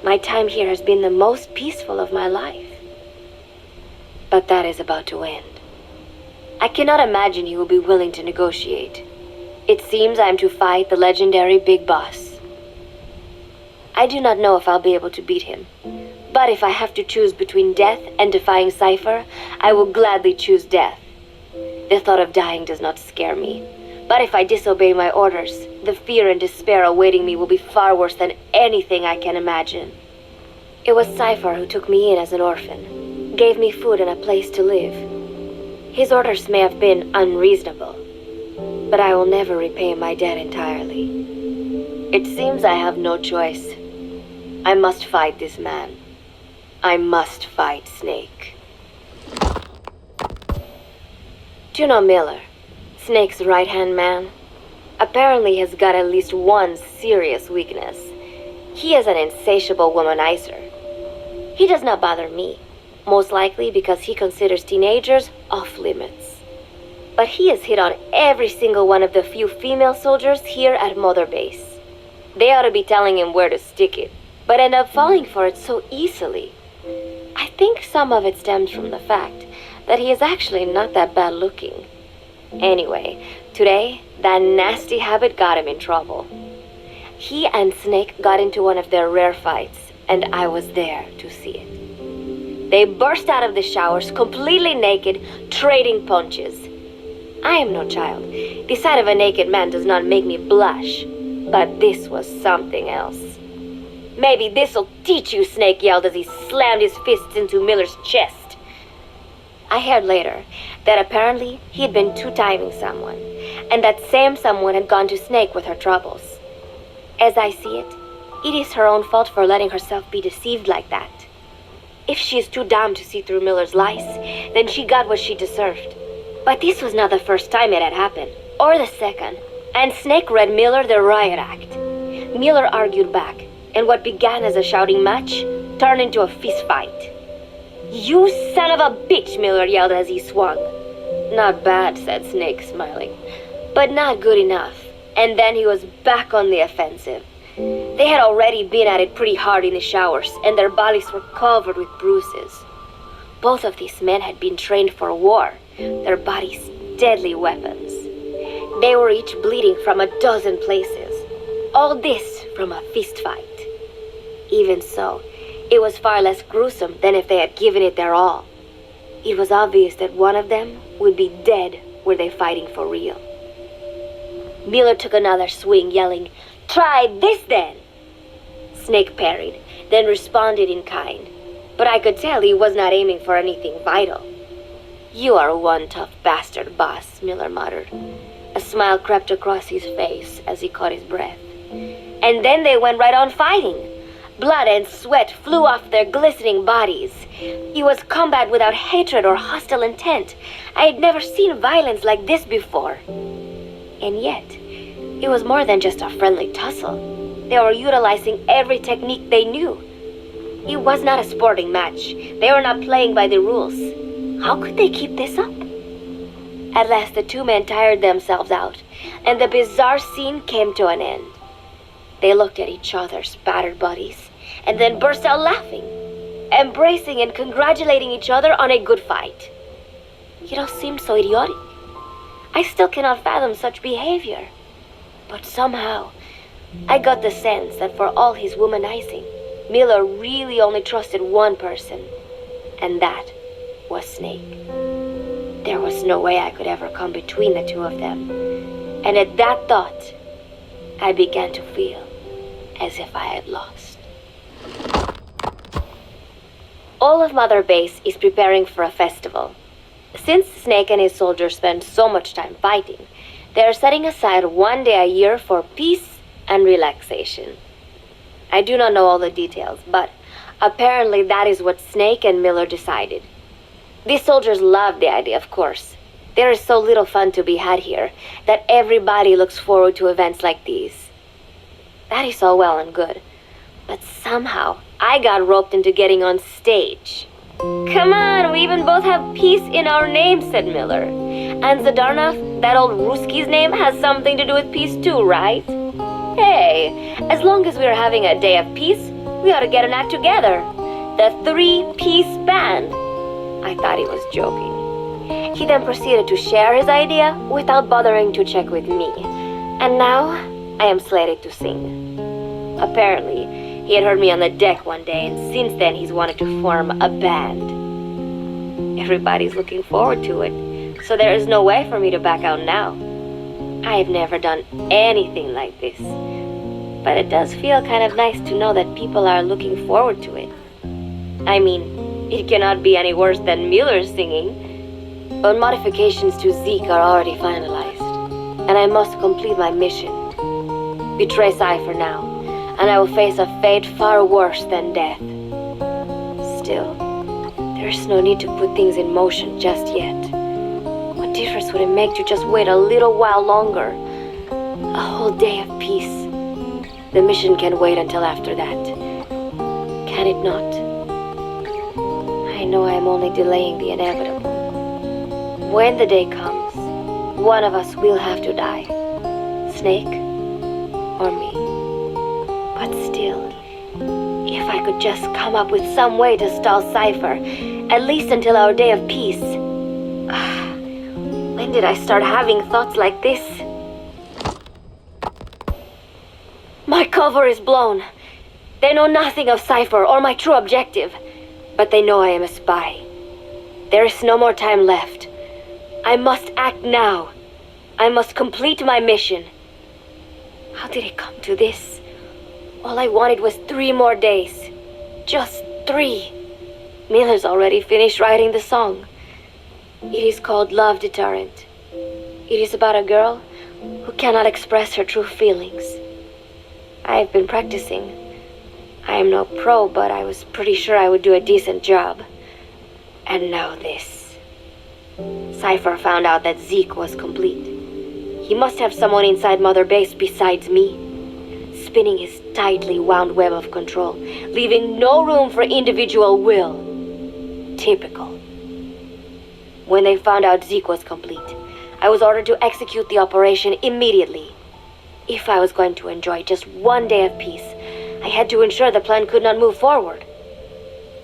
my time here has been the most peaceful of my life. But that is about to end. I cannot imagine he will be willing to negotiate. It seems I am to fight the legendary Big Boss. I do not know if I'll be able to beat him. But if I have to choose between death and defying Cypher, I will gladly choose death. The thought of dying does not scare me. But if I disobey my orders, the fear and despair awaiting me will be far worse than anything I can imagine. It was Cypher who took me in as an orphan, gave me food and a place to live. His orders may have been unreasonable, but I will never repay my debt entirely. It seems I have no choice. I must fight this man. I must fight Sneik. Do you know Miller, Sneik's right-hand man? Apparently has got at least one serious weakness. He is an insatiable womanizer. He does not bother me, most likely because he considers teenagers off-limits. But he has hit on every single one of the few female soldiers here at Mother Base. They ought to be telling him where to stick it, but end up falling for it so easily. I think some of it stems from the fact that he is actually not that bad looking. Anyway, today, that nasty habit got him in trouble. He and Sneik got into one of their rare fights, and I was there to see it. They burst out of the showers, completely naked, trading punches. I am no child. The sight of a naked man does not make me blush, but this was something else. Maybe this'll teach you, Sneik yelled as he slammed his fists into Miller's chest. I heard later that apparently he had been two-timing someone, and that same someone had gone to Sneik with her troubles. As I see it, it is her own fault for letting herself be deceived like that. If she is too dumb to see through Miller's lies, then she got what she deserved. But this was not the first time it had happened, or the second, and Sneik read Miller the riot act. Miller argued back, and what began as a shouting match turned into a fist fight. "You son of a bitch," Miller yelled as he swung. "Not bad," said Sneik, smiling, "but not good enough." And then he was back on the offensive. They had already been at it pretty hard in the showers, and their bodies were covered with bruises. Both of these men had been trained for war, their bodies deadly weapons. They were each bleeding from a dozen places. All this from a fist fight. Even so, it was far less gruesome than if they had given it their all. It was obvious that one of them would be dead were they fighting for real. Miller took another swing, yelling, "Try this then!" Sneik parried, then responded in kind. But I could tell he was not aiming for anything vital. "You are one tough bastard, boss," Miller muttered. A smile crept across his face as he caught his breath. And then they went right on fighting. Blood and sweat flew off their glistening bodies. It was combat without hatred or hostile intent. I had never seen violence like this before. And yet, it was more than just a friendly tussle. They were utilizing every technique they knew. It was not a sporting match. They were not playing by the rules. How could they keep this up? At last, the two men tired themselves out, and the bizarre scene came to an end. They looked at each other's battered bodies, and then burst out laughing, embracing and congratulating each other on a good fight. It all seemed so idiotic. I still cannot fathom such behavior. But somehow, I got the sense that for all his womanizing, Miller really only trusted one person, and that was Sneik. There was no way I could ever come between the two of them, and at that thought, I began to feel as if I had lost. All of Mother Base is preparing for a festival. Since Snake and his soldiers spend so much time fighting, they are setting aside one day a year for peace and relaxation. I do not know all the details, but apparently that is what Snake and Miller decided. These soldiers love the idea, of course. There is so little fun to be had here that everybody looks forward to events like these. That is all well and good, but somehow I got roped into getting on stage. Come on, we even both have peace in our names, said Miller. And Zadarnov, that old Ruski's name, has something to do with peace too, right? Hey, as long as we are having a day of peace, we ought to get an act together. The Three-Piece Band. I thought he was joking. He then proceeded to share his idea without bothering to check with me. And now, I am slated to sing. Apparently, he had heard me on the deck one day, and since then he's wanted to form a band. Everybody's looking forward to it, so there is no way for me to back out now. I have never done anything like this, but it does feel kind of nice to know that people are looking forward to it. I mean, it cannot be any worse than Miller's singing, but modifications to Zeke are already finalized, and I must complete my mission. Betray Cypher now, and I will face a fate far worse than death. Still, there's no need to put things in motion just yet. What difference would it make to just wait a little while longer? A whole day of peace. The mission can wait until after that. Can it not? I know I am only delaying the inevitable. When the day comes, one of us will have to die. Snake or me. But still, if I could just come up with some way to stall Cypher, at least until our day of peace. When did I start having thoughts like this? My cover is blown. They know nothing of Cypher or my true objective, but they know I am a spy. There is no more time left. I must act now. I must complete my mission. How did it come to this? All I wanted was 3 more days. Just 3. Miller's already finished writing the song. It is called Love Deterrent. It is about a girl who cannot express her true feelings. I have been practicing. I am no pro, but I was pretty sure I would do a decent job. And now this. Cypher found out that Zeke was complete. He must have someone inside Mother Base besides me, spinning his tightly wound web of control, leaving no room for individual will. Typical. When they found out Zeke was complete, I was ordered to execute the operation immediately. If I was going to enjoy just 1 day of peace, I had to ensure the plan could not move forward.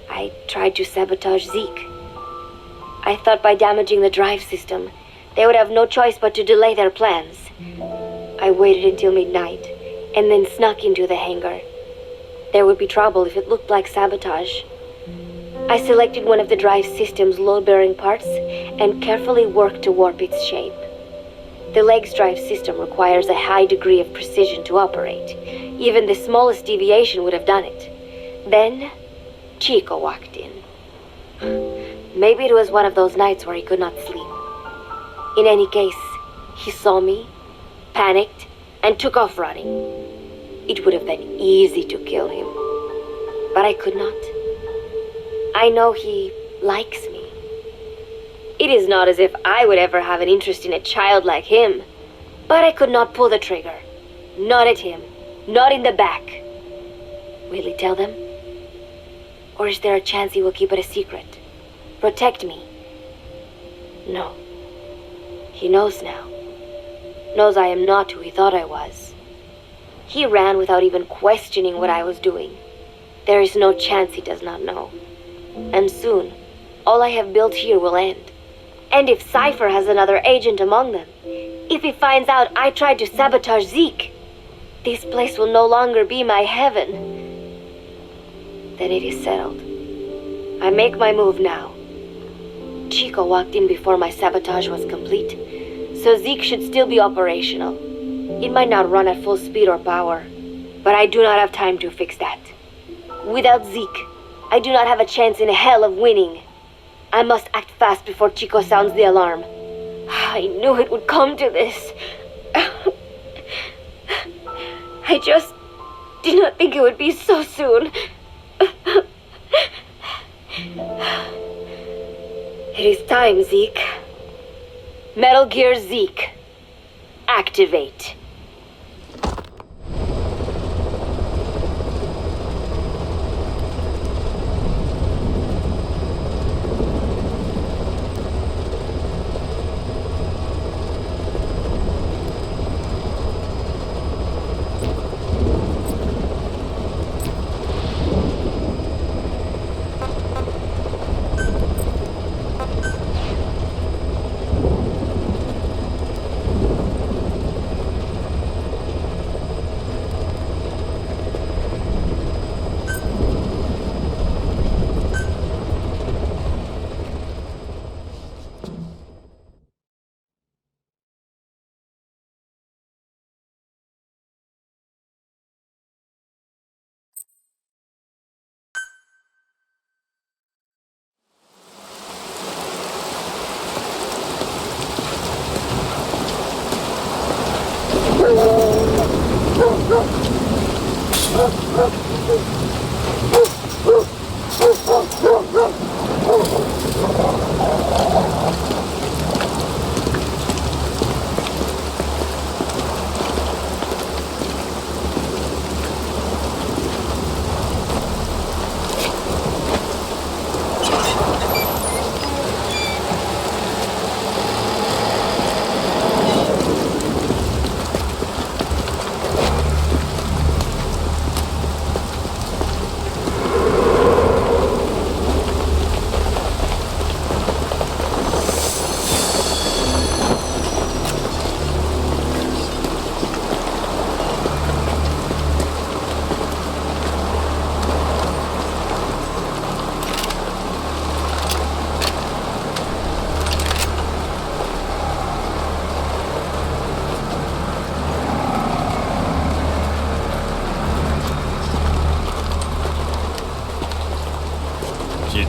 I tried to sabotage Zeke. I thought by damaging the drive system, they would have no choice but to delay their plans. I waited until midnight, and then snuck into the hangar. There would be trouble if it looked like sabotage. I selected one of the drive system's load-bearing parts and carefully worked to warp its shape. The leg's drive system requires a high degree of precision to operate. Even the smallest deviation would have done it. Then, Chico walked in. Maybe it was one of those nights where he could not sleep. In any case, he saw me, panicked, and took off running. It would have been easy to kill him, but I could not. I know he likes me. It is not as if I would ever have an interest in a child like him, but I could not pull the trigger. Not at him, not in the back. Will he tell them? Or is there a chance he will keep it a secret? Protect me? No. He knows now. Knows I am not who he thought I was. He ran without even questioning what I was doing. There is no chance he does not know. And soon, all I have built here will end. And if Cypher has another agent among them, if he finds out I tried to sabotage Zeke, this place will no longer be my heaven. Then it is settled. I make my move now. Chico walked in before my sabotage was complete, so Zeke should still be operational. It might not run at full speed or power, but I do not have time to fix that. Without Zeke, I do not have a chance in hell of winning. I must act fast before Chico sounds the alarm. I knew it would come to this. I just did not think it would be so soon. It is time, Zeke. Metal Gear Zeke. Activate.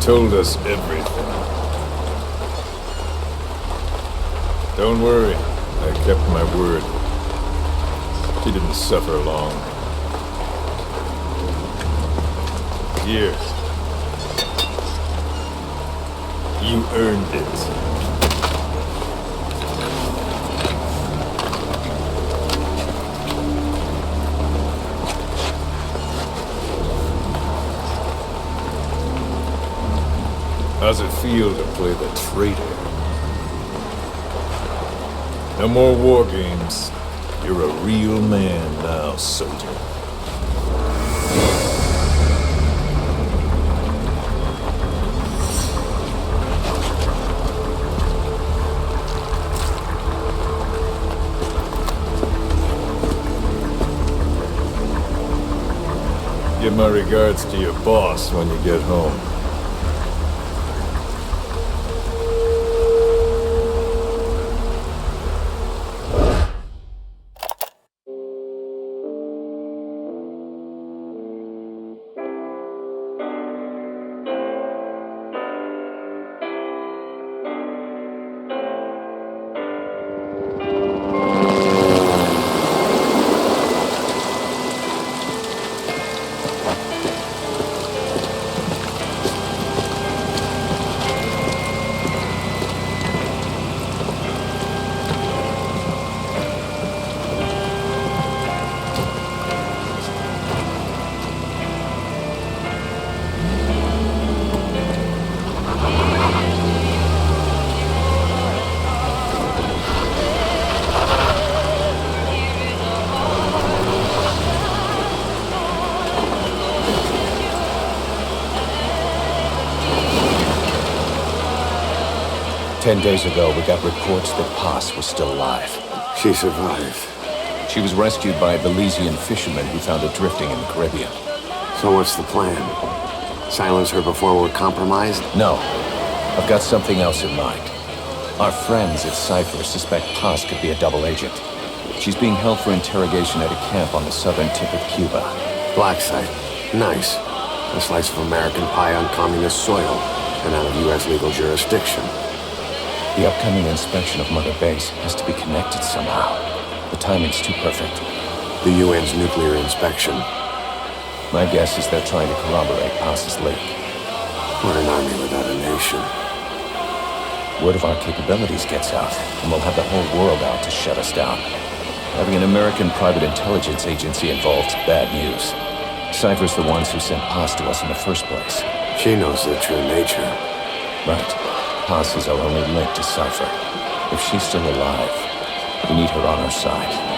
Told us everything. Don't worry, I kept my word. She didn't suffer long. Here. You earned it. How's it feel to play the traitor? No more war games. You're a real man now, soldier. Give my regards to your boss when you get home. "10 days ago, we got reports that Paz was still alive. She survived. She was rescued by a Belizean fisherman who found her drifting in the Caribbean. So what's the plan? Silence her before we're compromised? No. I've got something else in mind. Our friends at Cypher suspect Paz could be a double agent. She's being held for interrogation at a camp on the southern tip of Cuba. Black site. Nice. A slice of American pie on communist soil. and out of U.S. legal jurisdiction. The upcoming inspection of Mother Base has to be connected somehow. The timing's too perfect. The UN's nuclear inspection. My guess is they're trying to corroborate Paz's leak. What an army without a nation. Word of our capabilities gets out, and we'll have the whole world out to shut us down. Having an American private intelligence agency involved is bad news. Cypher's the ones who sent Paz to us in the first place. She knows their true nature. Right. Paz is our only link to Cypher. If she's still alive, we need her on our side.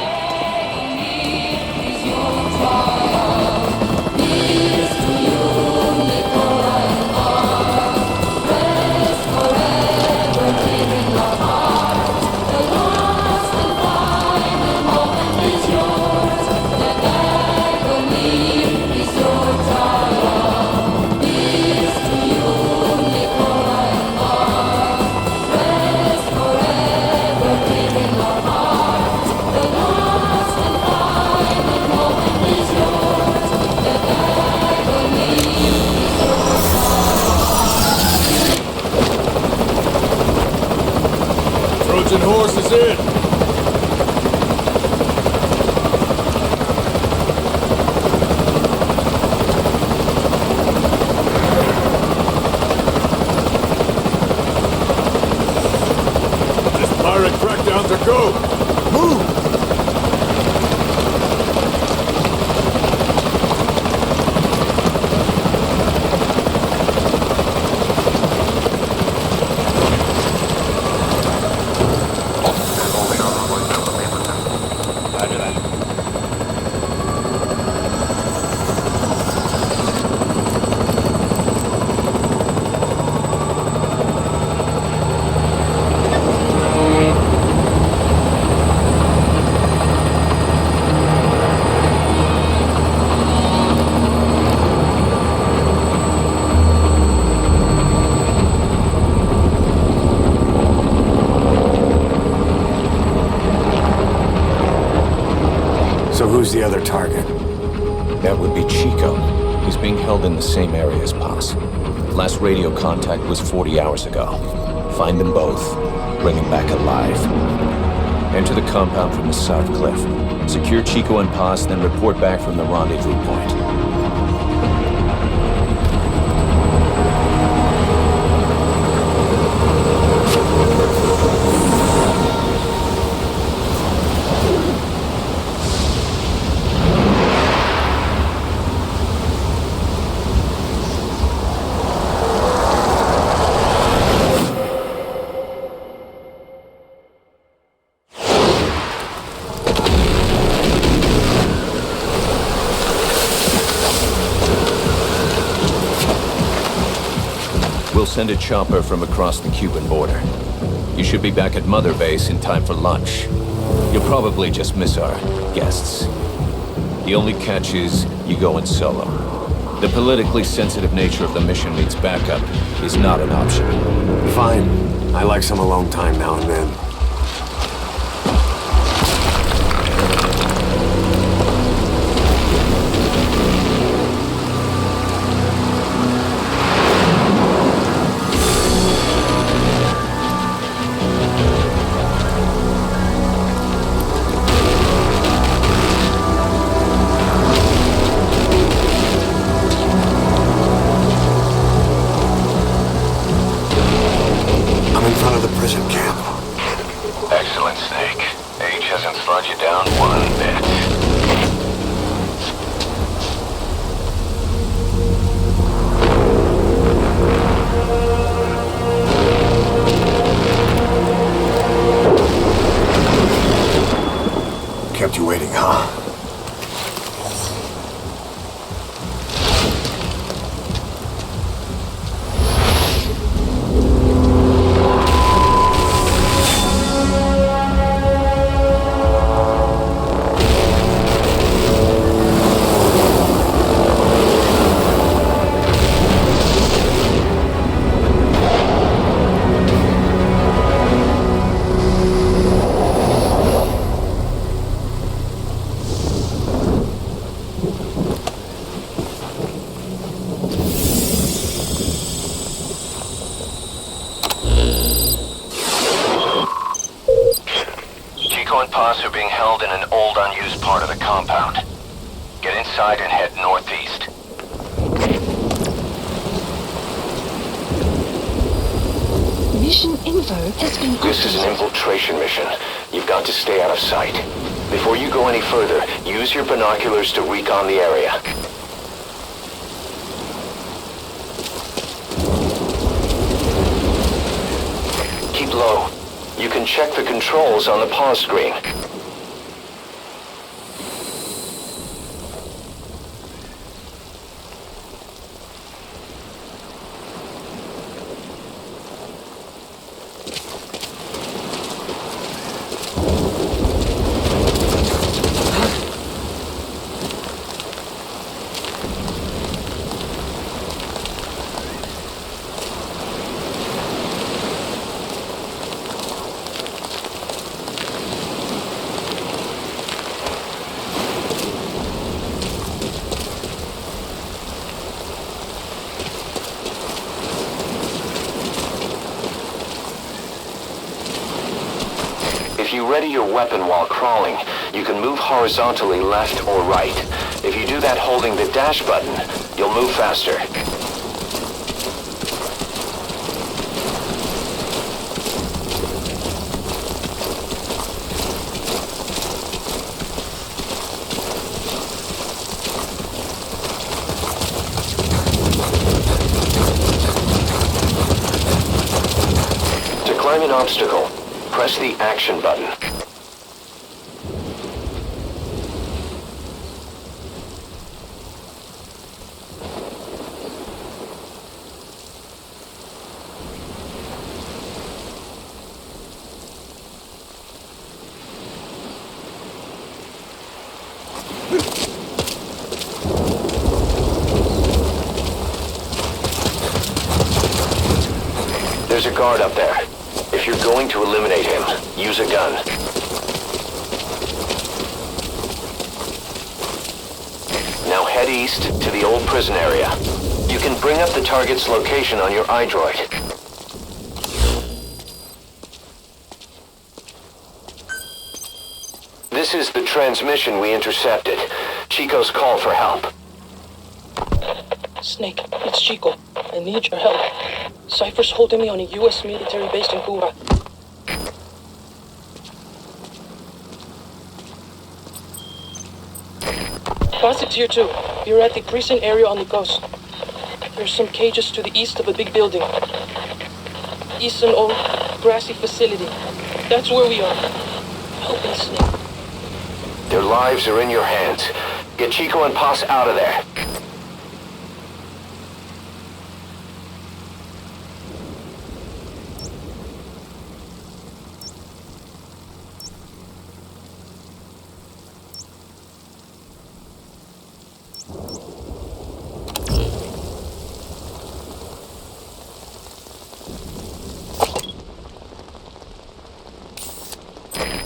Trojan horse is in! This pirate crackdown's a go! Move! So who's the other target? That would be Chico. He's being held in the same area as Paz. Last radio contact was 40 hours ago. Find them both. Bring him back alive. Enter the compound from the south cliff. Secure Chico and Paz, then report back from the rendezvous point. We'll send a chopper from across the Cuban border. You should be back at Mother Base in time for lunch. You'll probably just miss our guests. The only catch is you go in solo. The politically sensitive nature of the mission means backup is not an option. Fine. I like some alone time now and then. I'm in front of the prison camp. Pass are being held in an old unused part of the compound. Get inside and head northeast. Mission info has been This is an infiltration mission. You've got to stay out of sight. Before you go any further, use your binoculars to recon the area. Keep low. You can check the controls on the pause screen. If you ready your weapon while crawling, you can move horizontally left or right. If you do that holding the dash button, you'll move faster. To climb an obstacle, press the action button. There's a guard up there. If you're going to eliminate him, use a gun. Now head east to the old prison area. You can bring up the target's location on your iDroid. This is the transmission we intercepted. Chico's call for help. Snake, it's Chico. I need your help. Cypher's holding me on a U.S. military base in Cuba. Boss, here too. You're at the prison area on the coast. There's some cages to the east of a big building. It's an old, grassy facility. That's where we are. Help me, Snake. Their lives are in your hands. Get Chico and Pass out of there.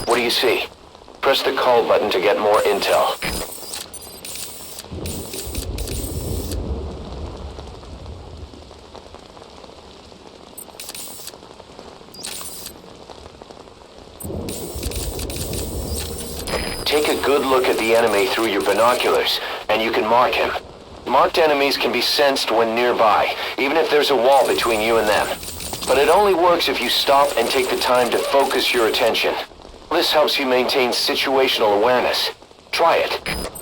What do you see? Press the call button to get more intel. Take a good look at the enemy through your binoculars, and you can mark him. Marked enemies can be sensed when nearby, even if there's a wall between you and them. But it only works if you stop and take the time to focus your attention. This helps you maintain situational awareness. Try it.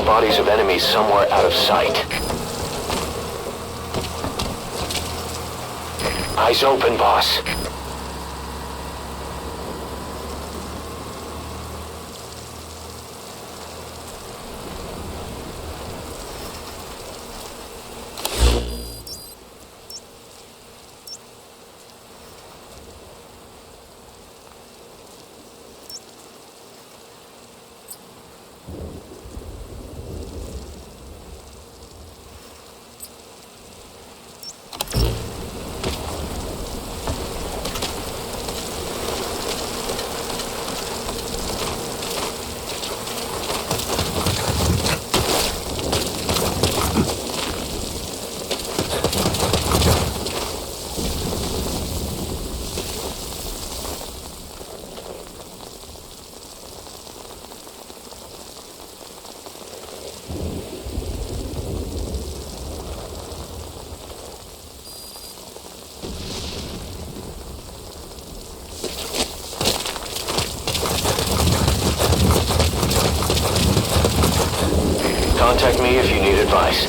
bodies of enemies somewhere out of sight. Eyes open, boss. Contact me if you need advice.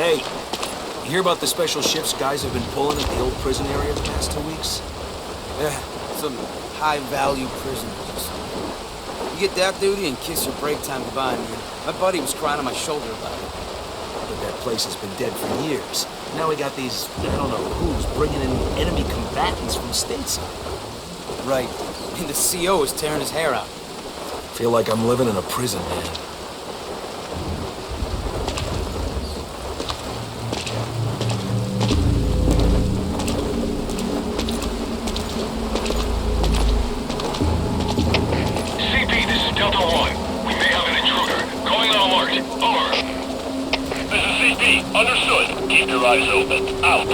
Hey, you hear about the special ships guys have been pulling at the old prison area the past 2 weeks? Yeah, some high-value prisoners or something. You get that duty and kiss your break time goodbye, man. My buddy was crying on my shoulder about it. But that place has been dead for years. Now we got these, I don't know who's, bringing in enemy combatants from stateside. Right. And the CO is tearing his hair out. Feel like I'm living in a prison, man. Eyes open. Out.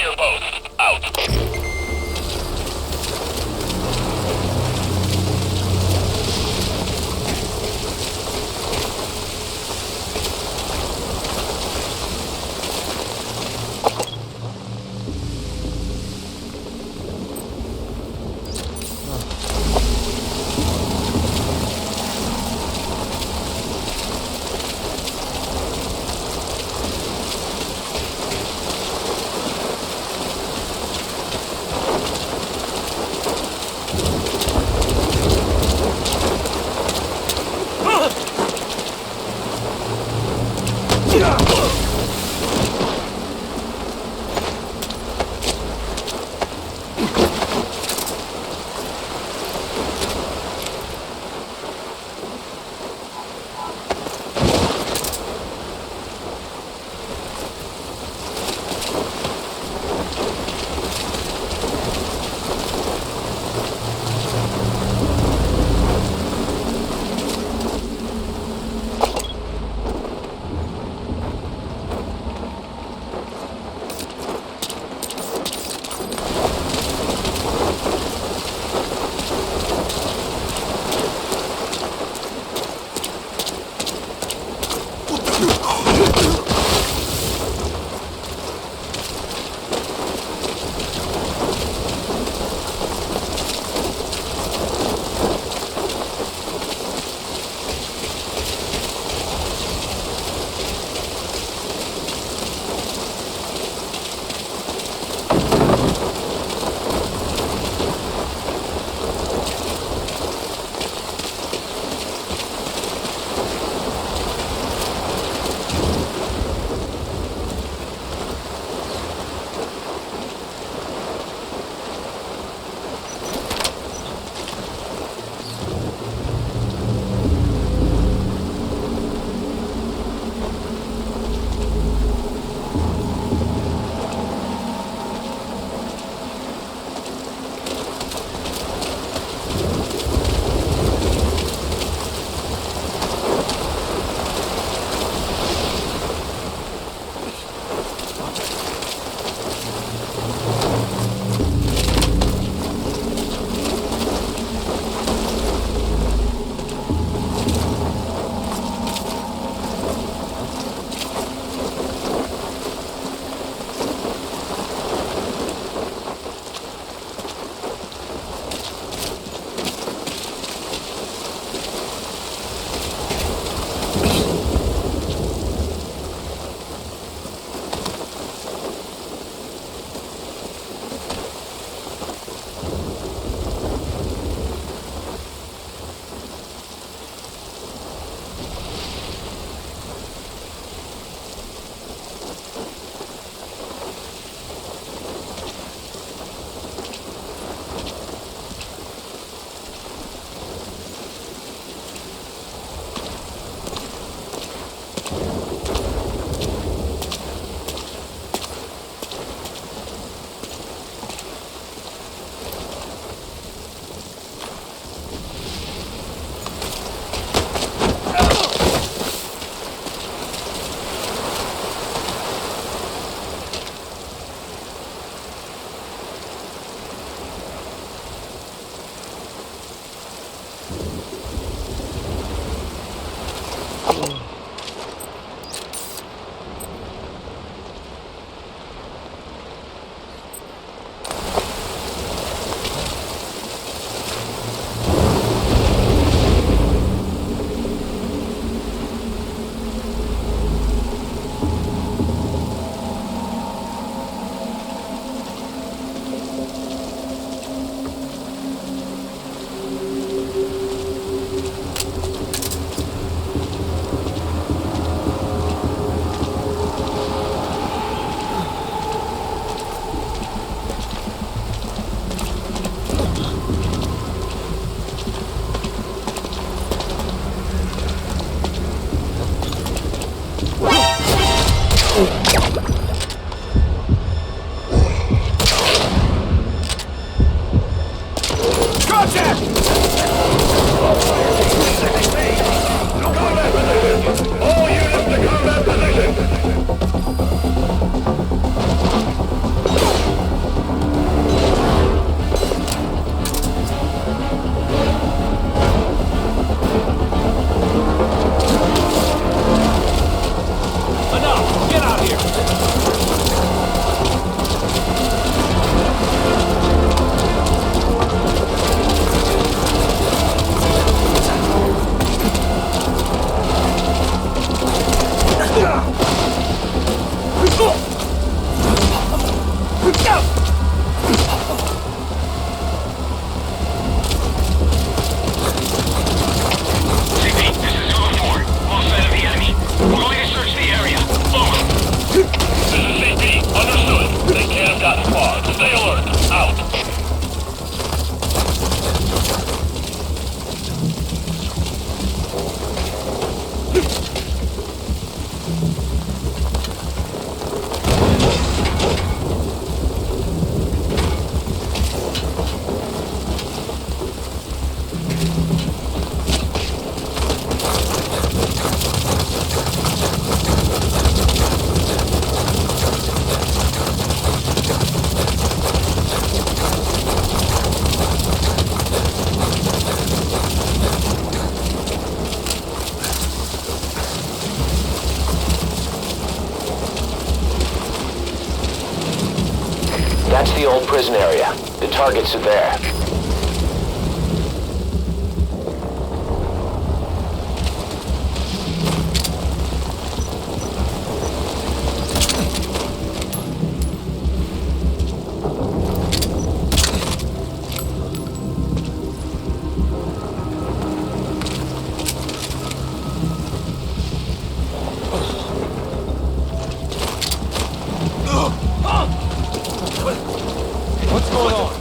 Clear both. Out. the old prison area. The targets are there. What's going on?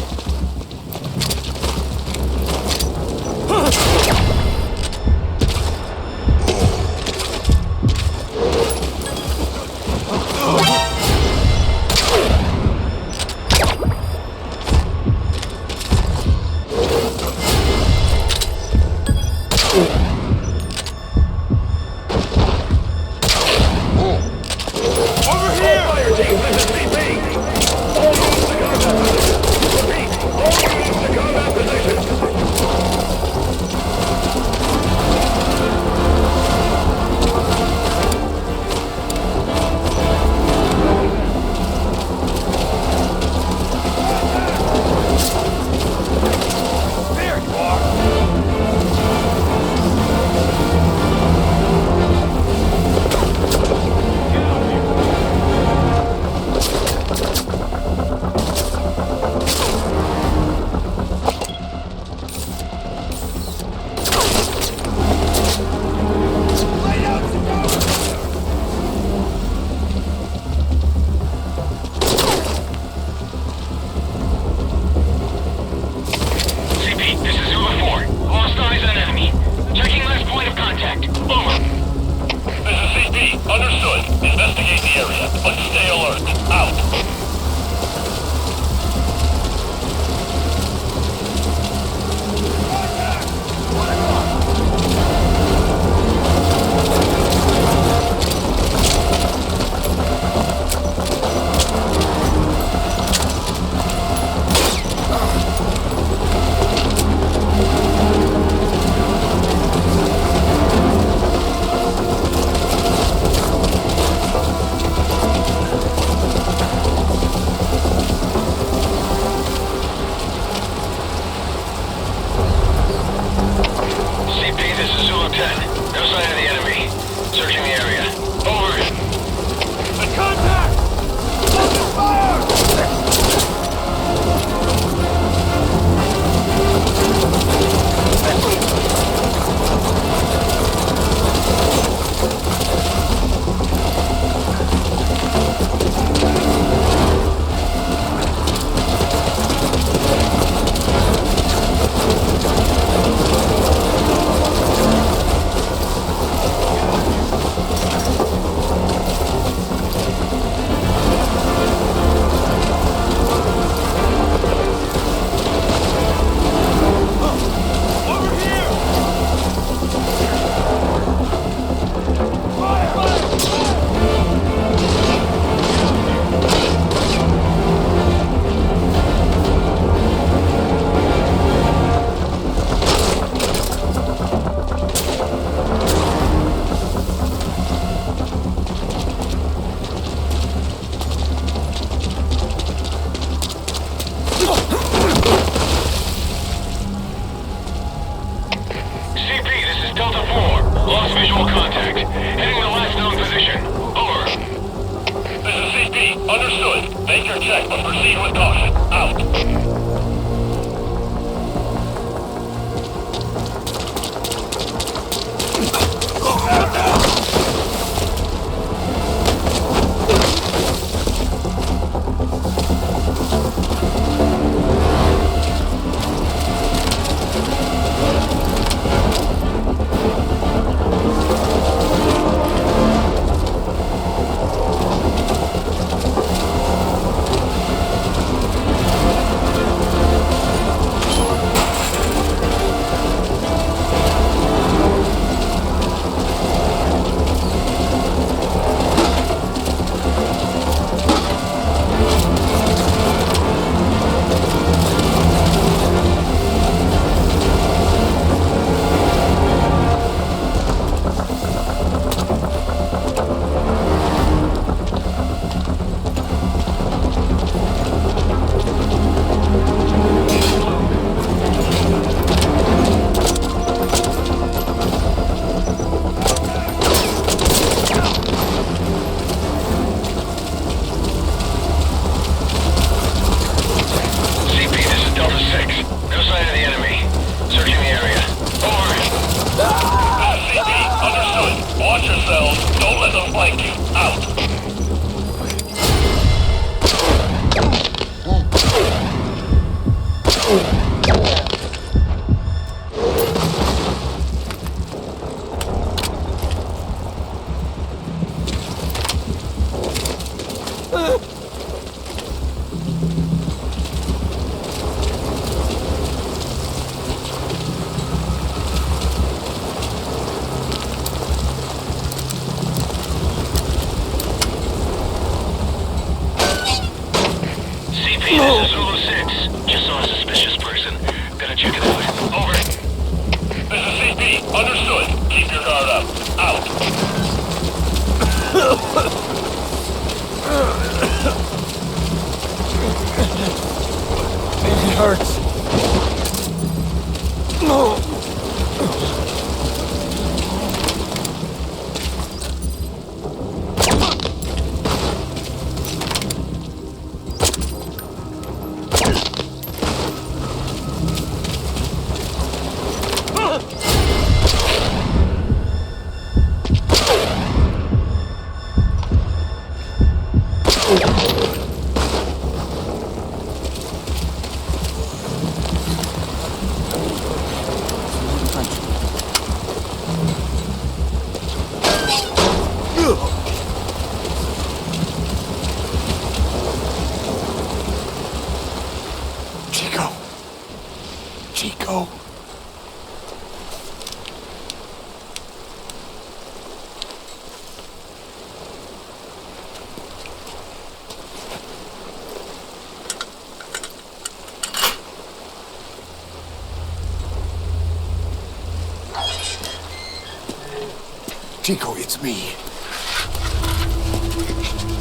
Chico, it's me.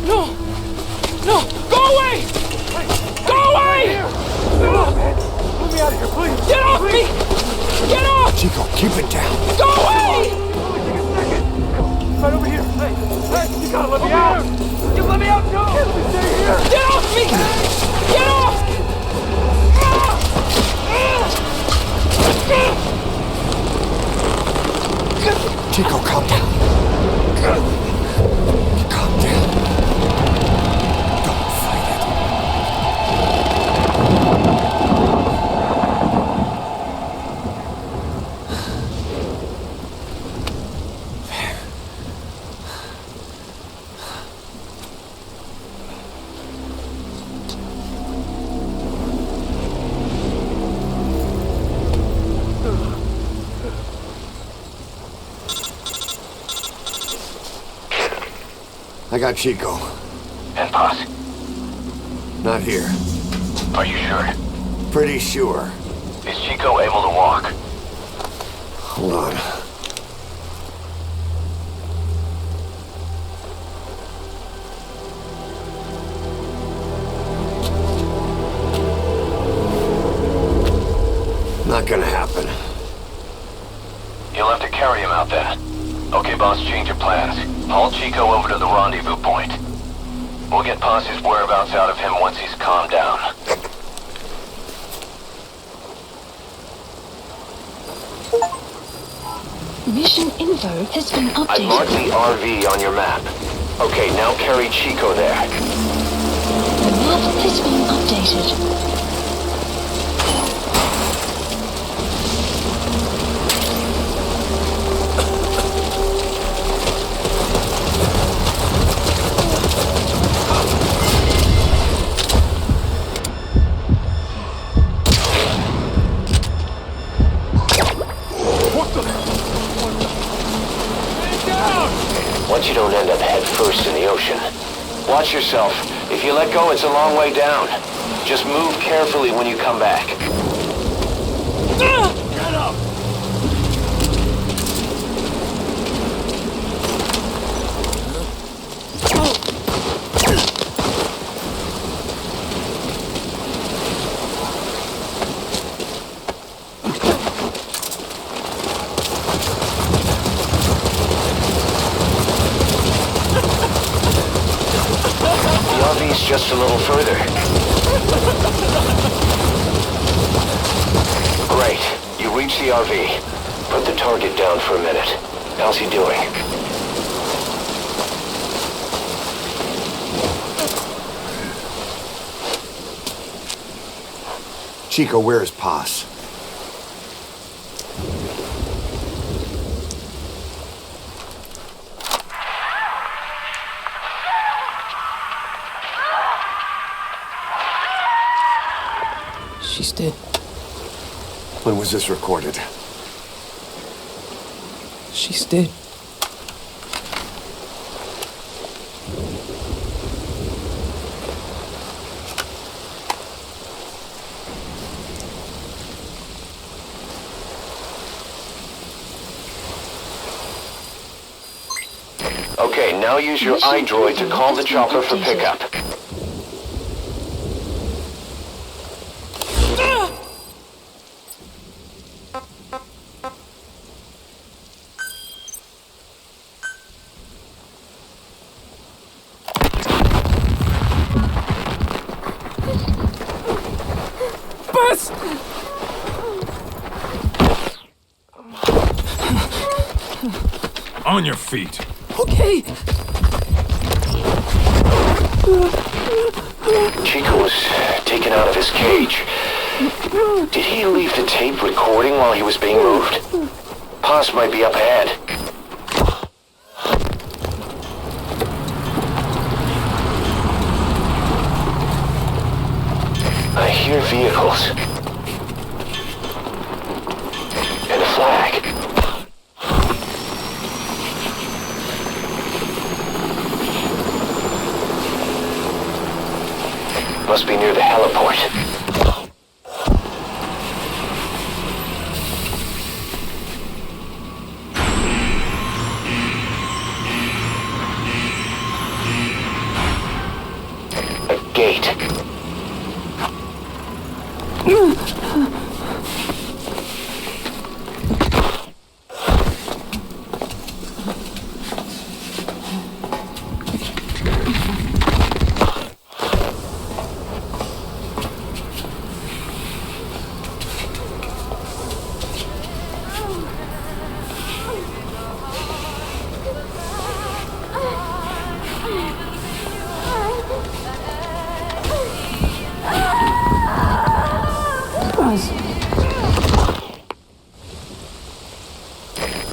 No! No! Go away! Go away! Let me out of here, please! Get off me! Get off! Chico, keep it down. Go away! Take a second! Right over here! Hey, you gotta let me out! You let me out, too! Stay here! Get off me! Get off! Chico, calm down. Calm down. Don't fight it. I got Chico. And Paz? Not here. Are you sure? Pretty sure. Is Chico able to walk? Hold on. Not gonna happen. You'll have to carry him out then. Okay, boss, change of plans. Haul Chico over to the rendezvous point. We'll get Paz's whereabouts out of him once he's calmed down. Mission info has been I marked updated. the RV on your map. Okay, now carry Chico there. The map has been updated. Once you don't end up head first in the ocean. Watch yourself. If you let go, it's a long way down. Just move carefully when you come back. Get up! Just a little further. Great. You reached the RV. Put the target down for a minute. How's he doing? Chico, where is Paz? She's dead. When was this recorded? She's dead. Okay, now use your iDroid to call the chopper for pickup. On your feet. Okay. Chico was taken out of his cage. Did he leave the tape recording while he was being moved? Paz might be up ahead. I hear vehicles. And a flag. Must be near the heliport.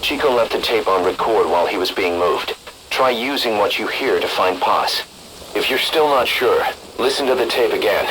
Chico left the tape on record while he was being moved. Try using what you hear to find Paz. If you're still not sure, listen to the tape again.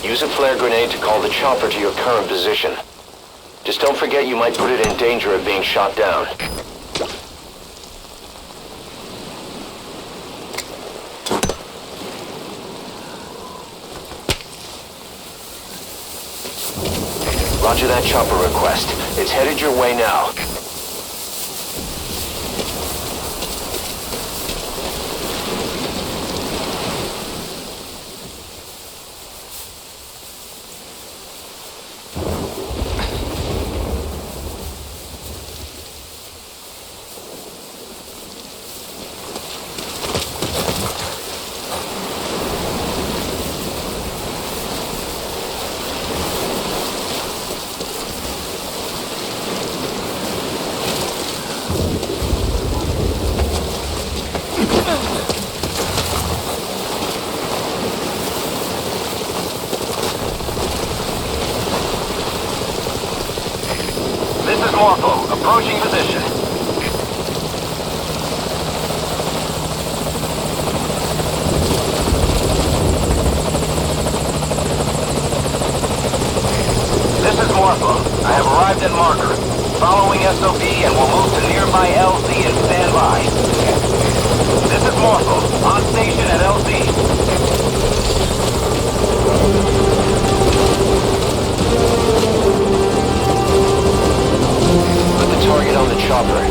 Use a flare grenade to call the chopper to your current position. Just don't forget you might put it in danger of being shot down. Roger that chopper request. It's headed your way now. Approaching position. This is Morpho. I have arrived at marker. Following SOP and will move to nearby LZ and stand by. This is Morpho. On station at LZ. Target on the chopper.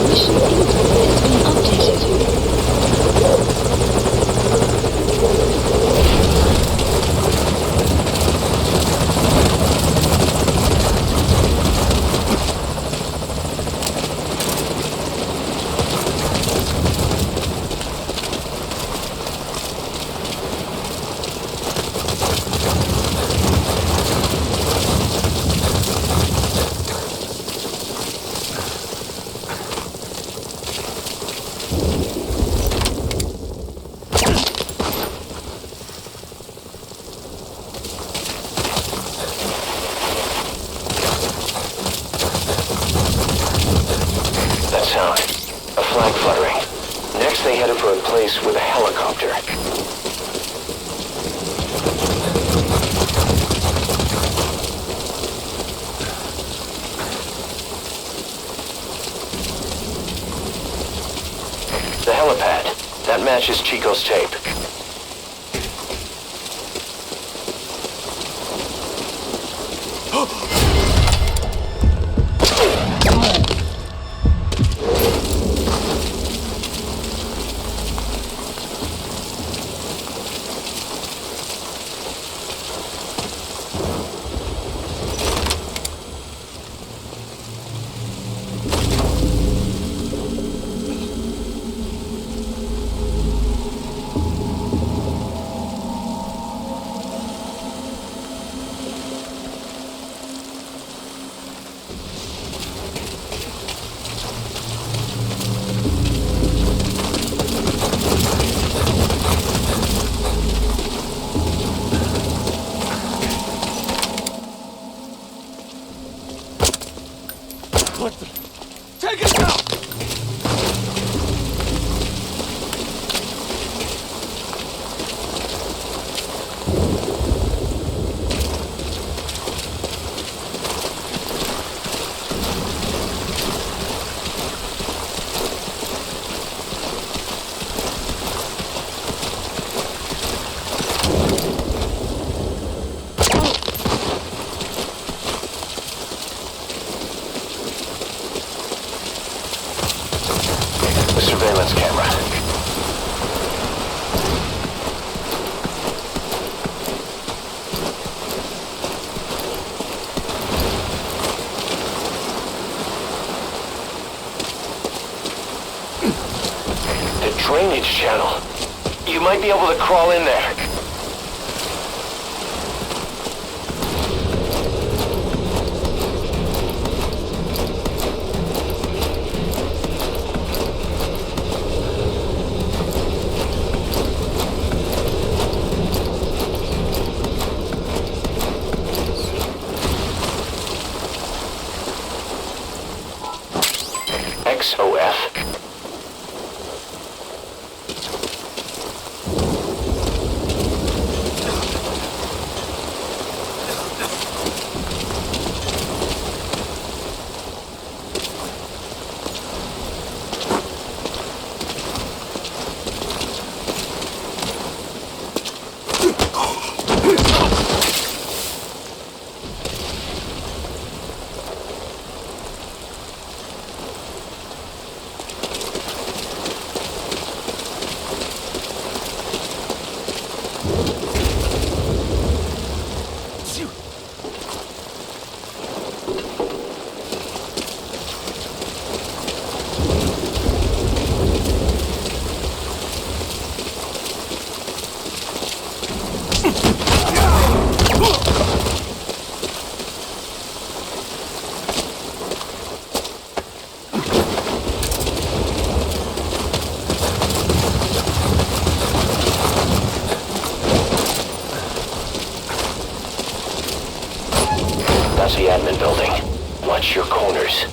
Mission info has been updated. With a helicopter. The helipad. That matches Chico's tape. drainage channel. You might be able to crawl in there. XOF. That's the admin building. Watch your corners.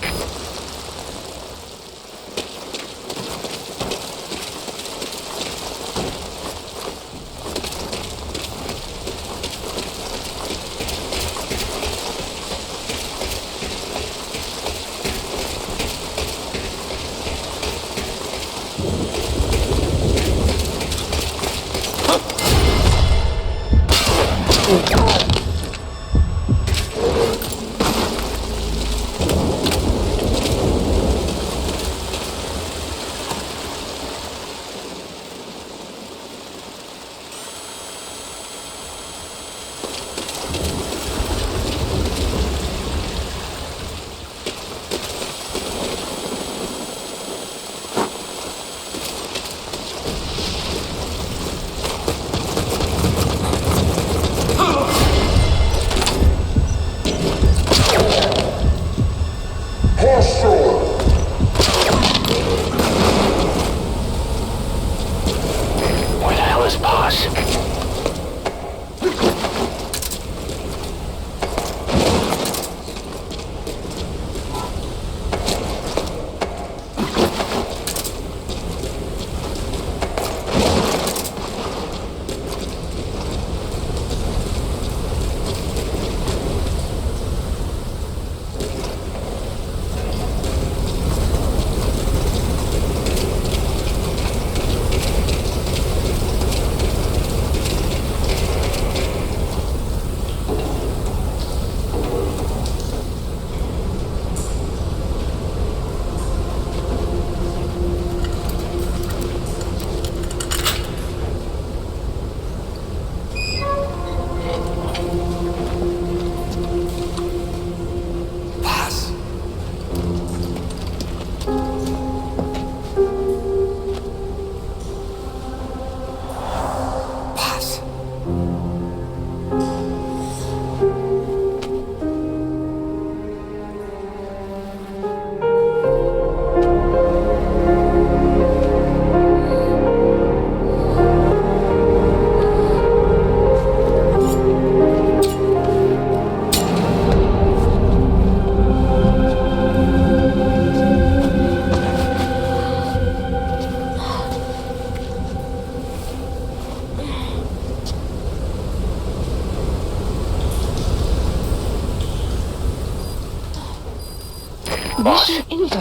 Boss,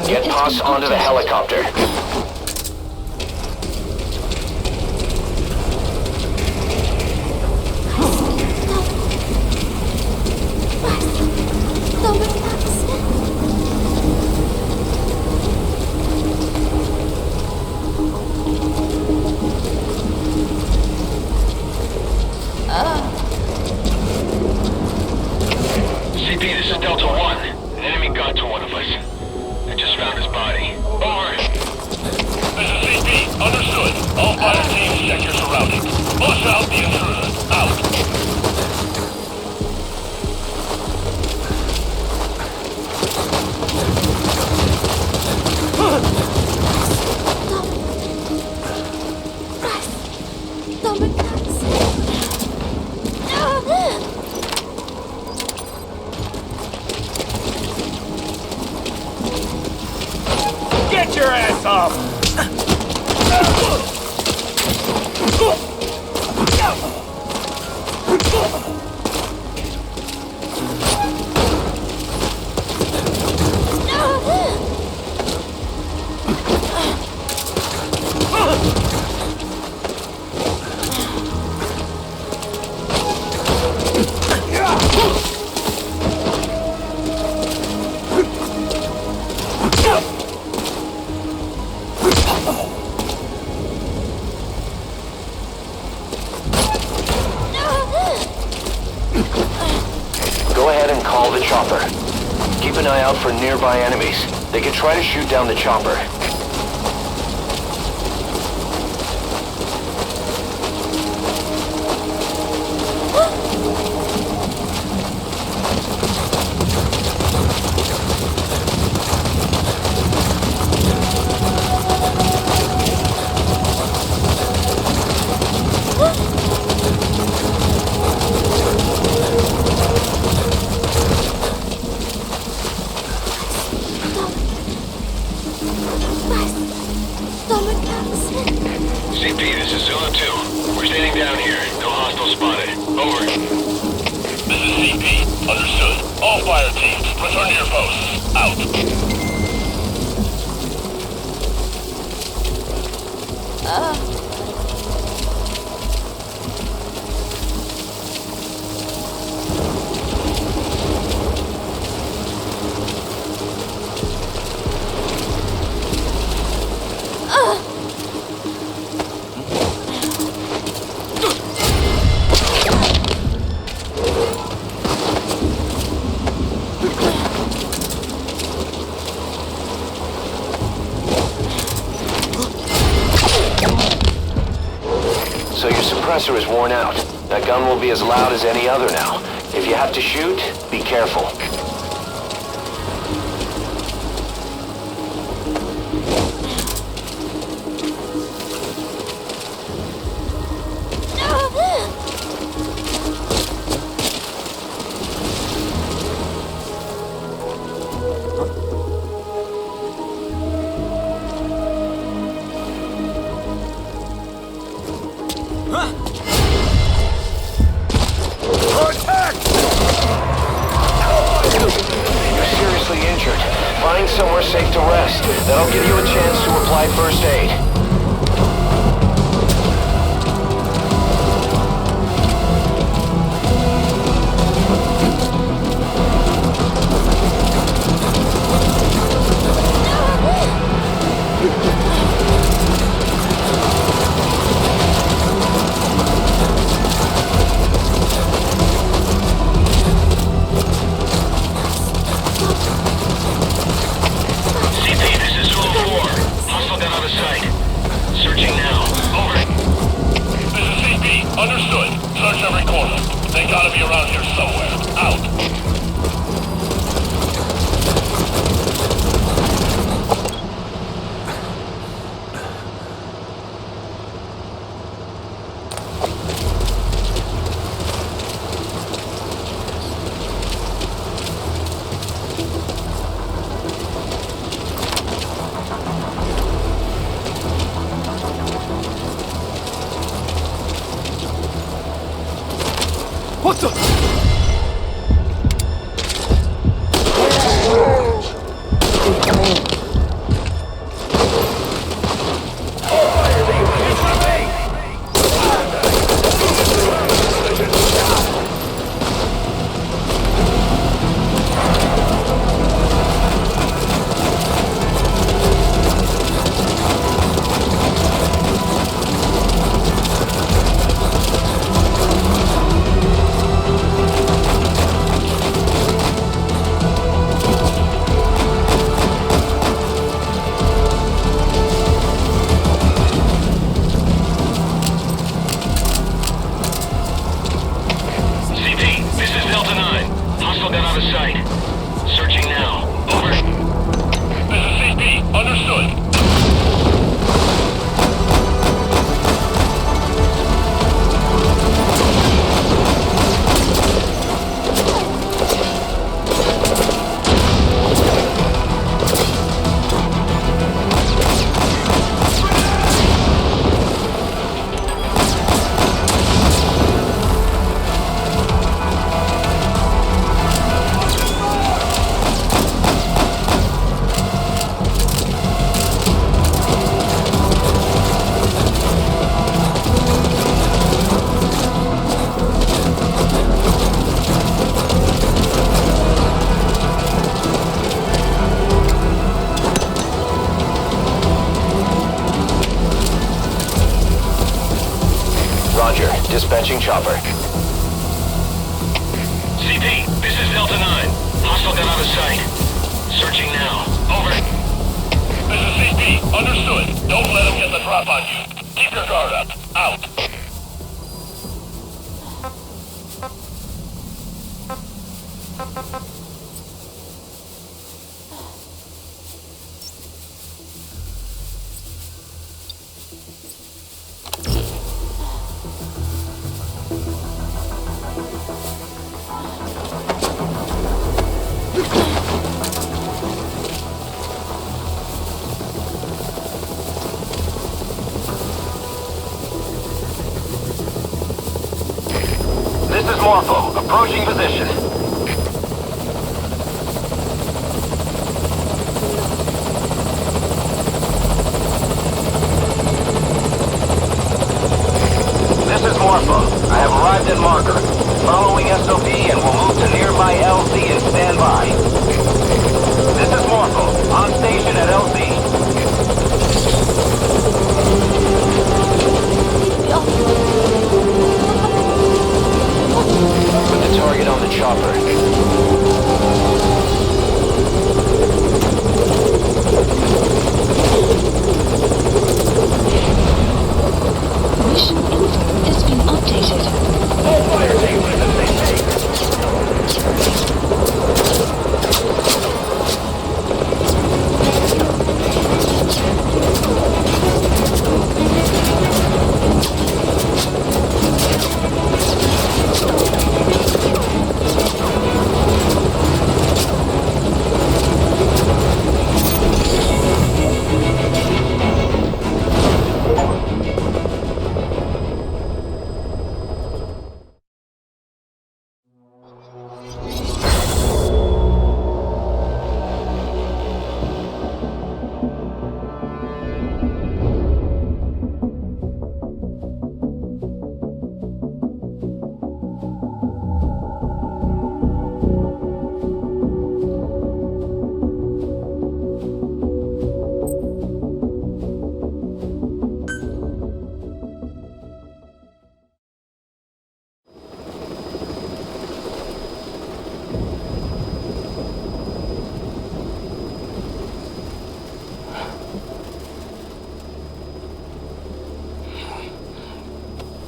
get Boss onto the helicopter. CP, this is Delta 1. An enemy got to one of us. I just found his body. Over. chopper. Keep an eye out for nearby enemies. They could try to shoot down the chopper. Compressor is worn out. That gun will be as loud as any other now. If you have to shoot, be careful. Somewhere safe to rest. That'll give you a chance to apply first aid. What the? Dispatching chopper. CP, this is Delta 9. Hostile got out of sight. Searching now. Over. This is CP. Understood. Don't let him get the drop on you. Keep your guard up. Out. This is Morpho, approaching position. This is Morpho. I have arrived at marker. Following SOP and will move to nearby LZ and stand by. This is Morpho, on station at LZ. Put the target on the chopper. Mission info has been updated. All fire teams, stay safe.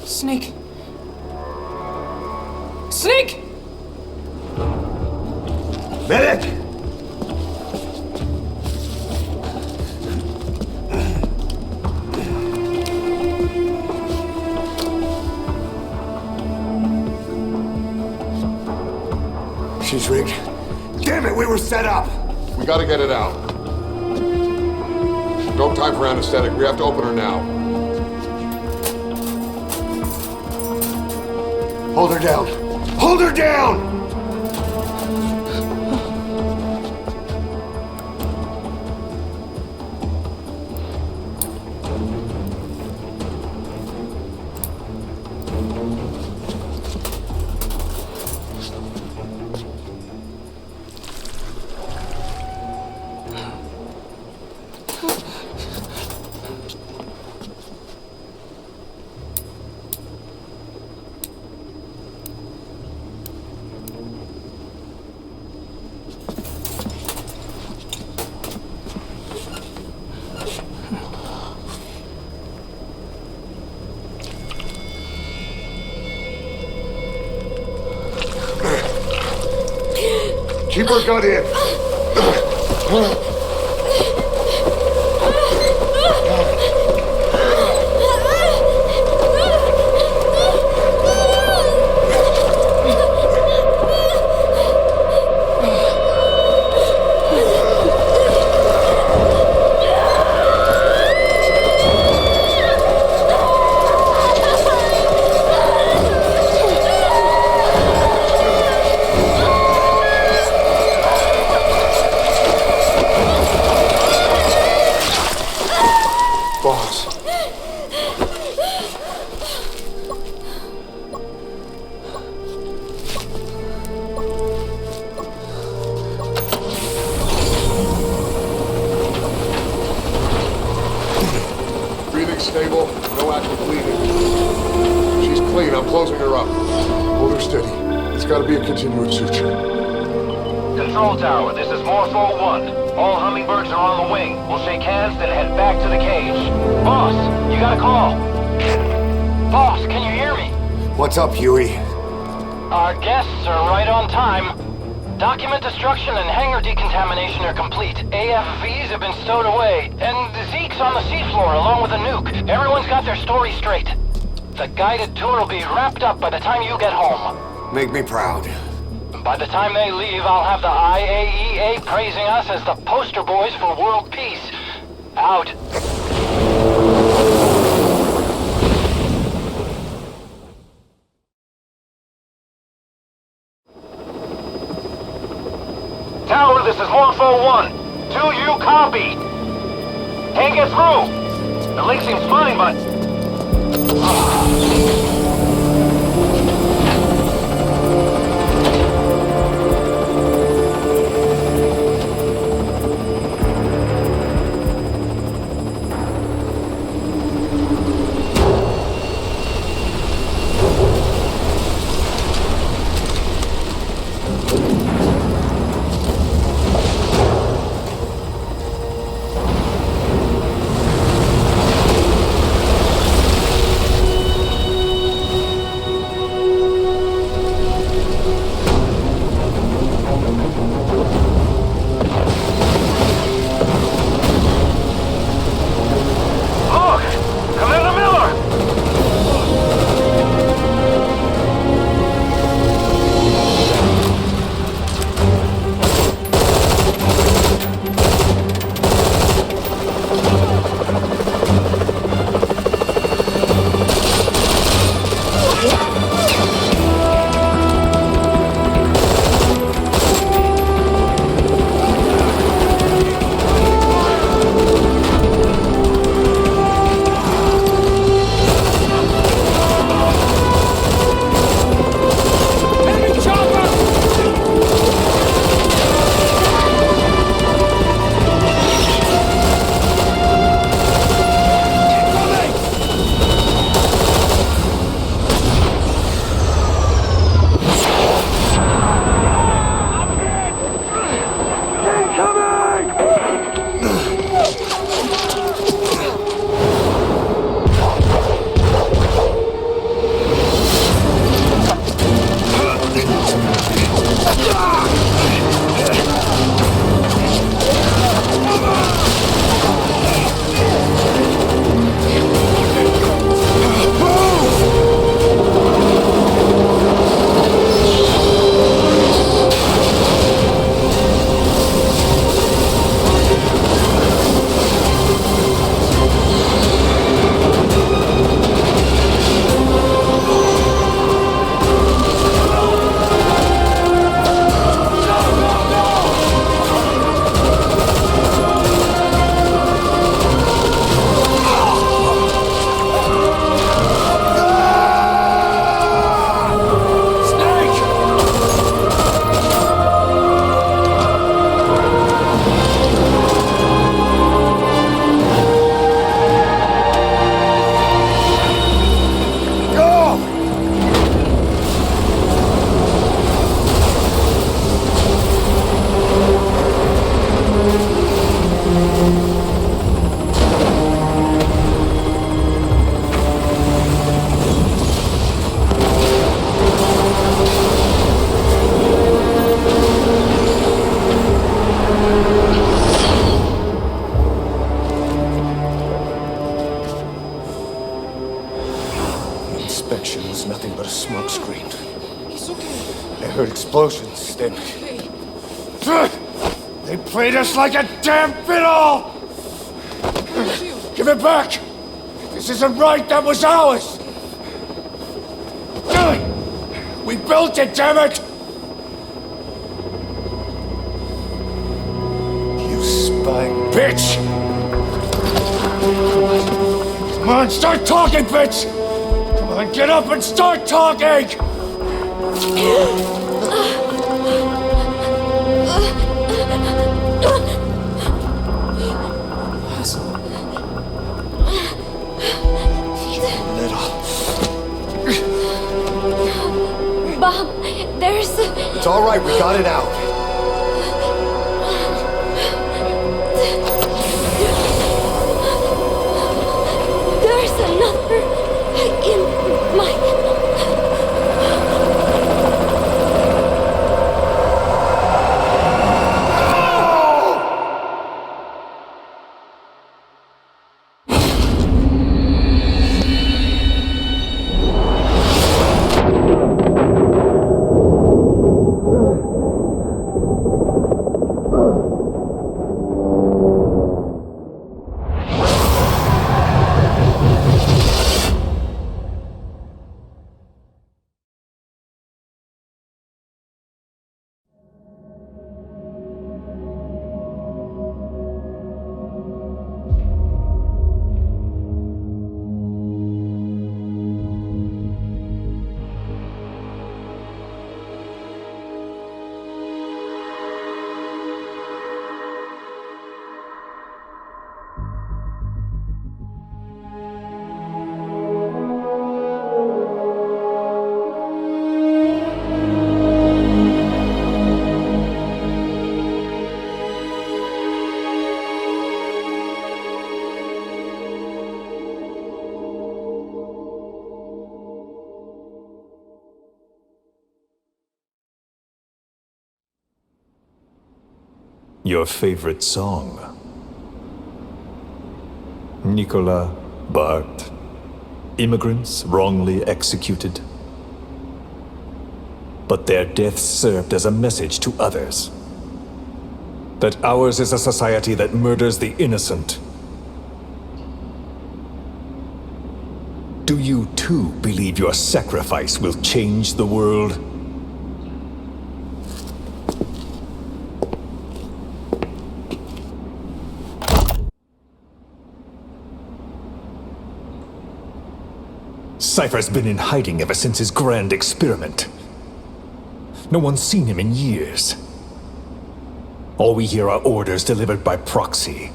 Snake. Snake! Medic! She's rigged. Damn it, we were set up! We gotta get it out. No time for anesthetic. We have to open her now. Hold her down. Hold her down! Keep her gun in. Stable, no active bleeding. She's clean, I'm closing her up. Hold her steady. It's gotta be a continuous suture. Control tower, this is Morpho 1. All hummingbirds are on the wing. We'll shake hands, then head back to the cage. Boss, you got a call. Boss, can you hear me? What's up, Huey? Our guests are right on time. Document destruction and hangar decontamination are complete. AFVs have been stowed away. And Zeke's on the seafloor along with a nuke. Everyone's got their story straight. The guided tour will be wrapped up by the time you get home. Make me proud. By the time they leave, I'll have the IAEA praising us as the poster boys for world peace. Out. Tower, this is Morpho 1. Do you copy? Can't get through. The link seems fine, but... heard explosions, then... They played us like a damn fiddle! Give it back! This isn't right, that was ours! We built it, damn it! You spying bitch! Come on, start talking, bitch! Come on, get up and start talking! Bob, there's... It's all right, we got it out. Your favorite song. Nicola, Bart, immigrants wrongly executed. But their deaths served as a message to others. That ours is a society that murders the innocent. Do you too believe your sacrifice will change the world? Cypher's been in hiding ever since his grand experiment. No one's seen him in years. All we hear are orders delivered by proxy.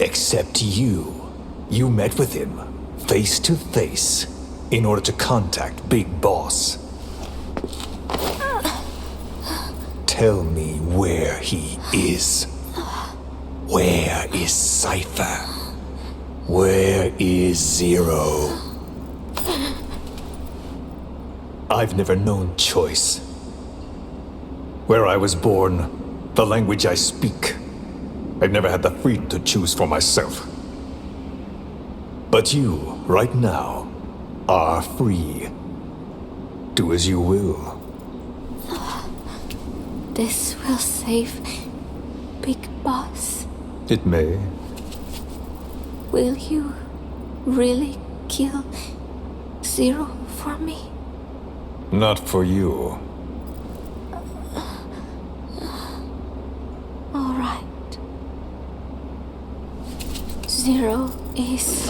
Except you. You met with him, face to face, in order to contact Big Boss. Tell me where he is. Where is Cypher? Where is Zero? I've never known choice. Where I was born, the language I speak, I've never had the freedom to choose for myself. But you, right now, are free. Do as you will. This will save Big Boss. It may. Will you really kill Zero for me? Not for you. All right. Zero is...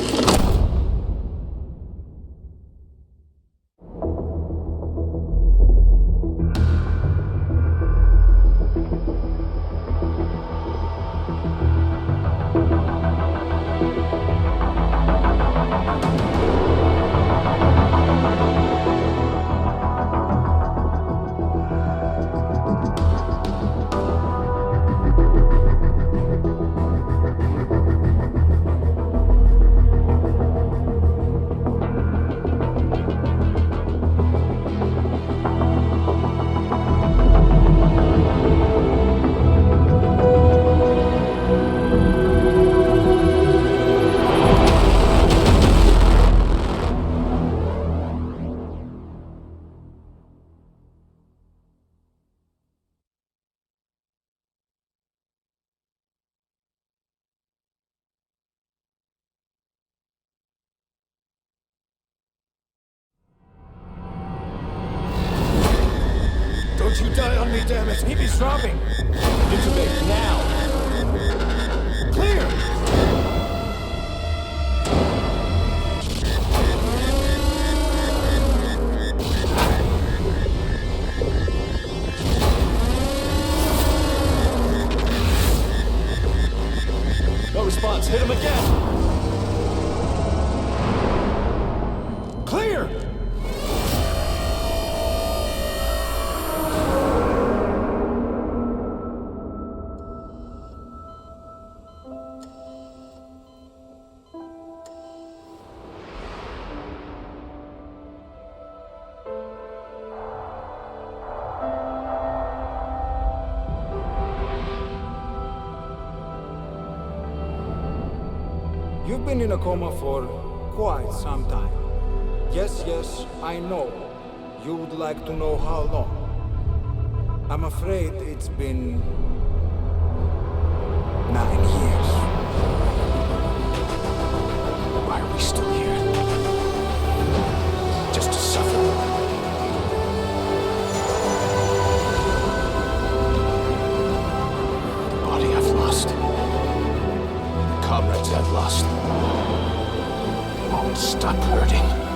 Don't you die on me, damn it! Keep me dropping! Intubate now! Clear! No response. Hit him again! Clear! You've been in a coma for quite some time. Yes, I know. You would like to know how long. I'm afraid it's been 9 years. Why are we still here? Just to suffer? The body I've lost. Comrades I've lost. Won't stop hurting.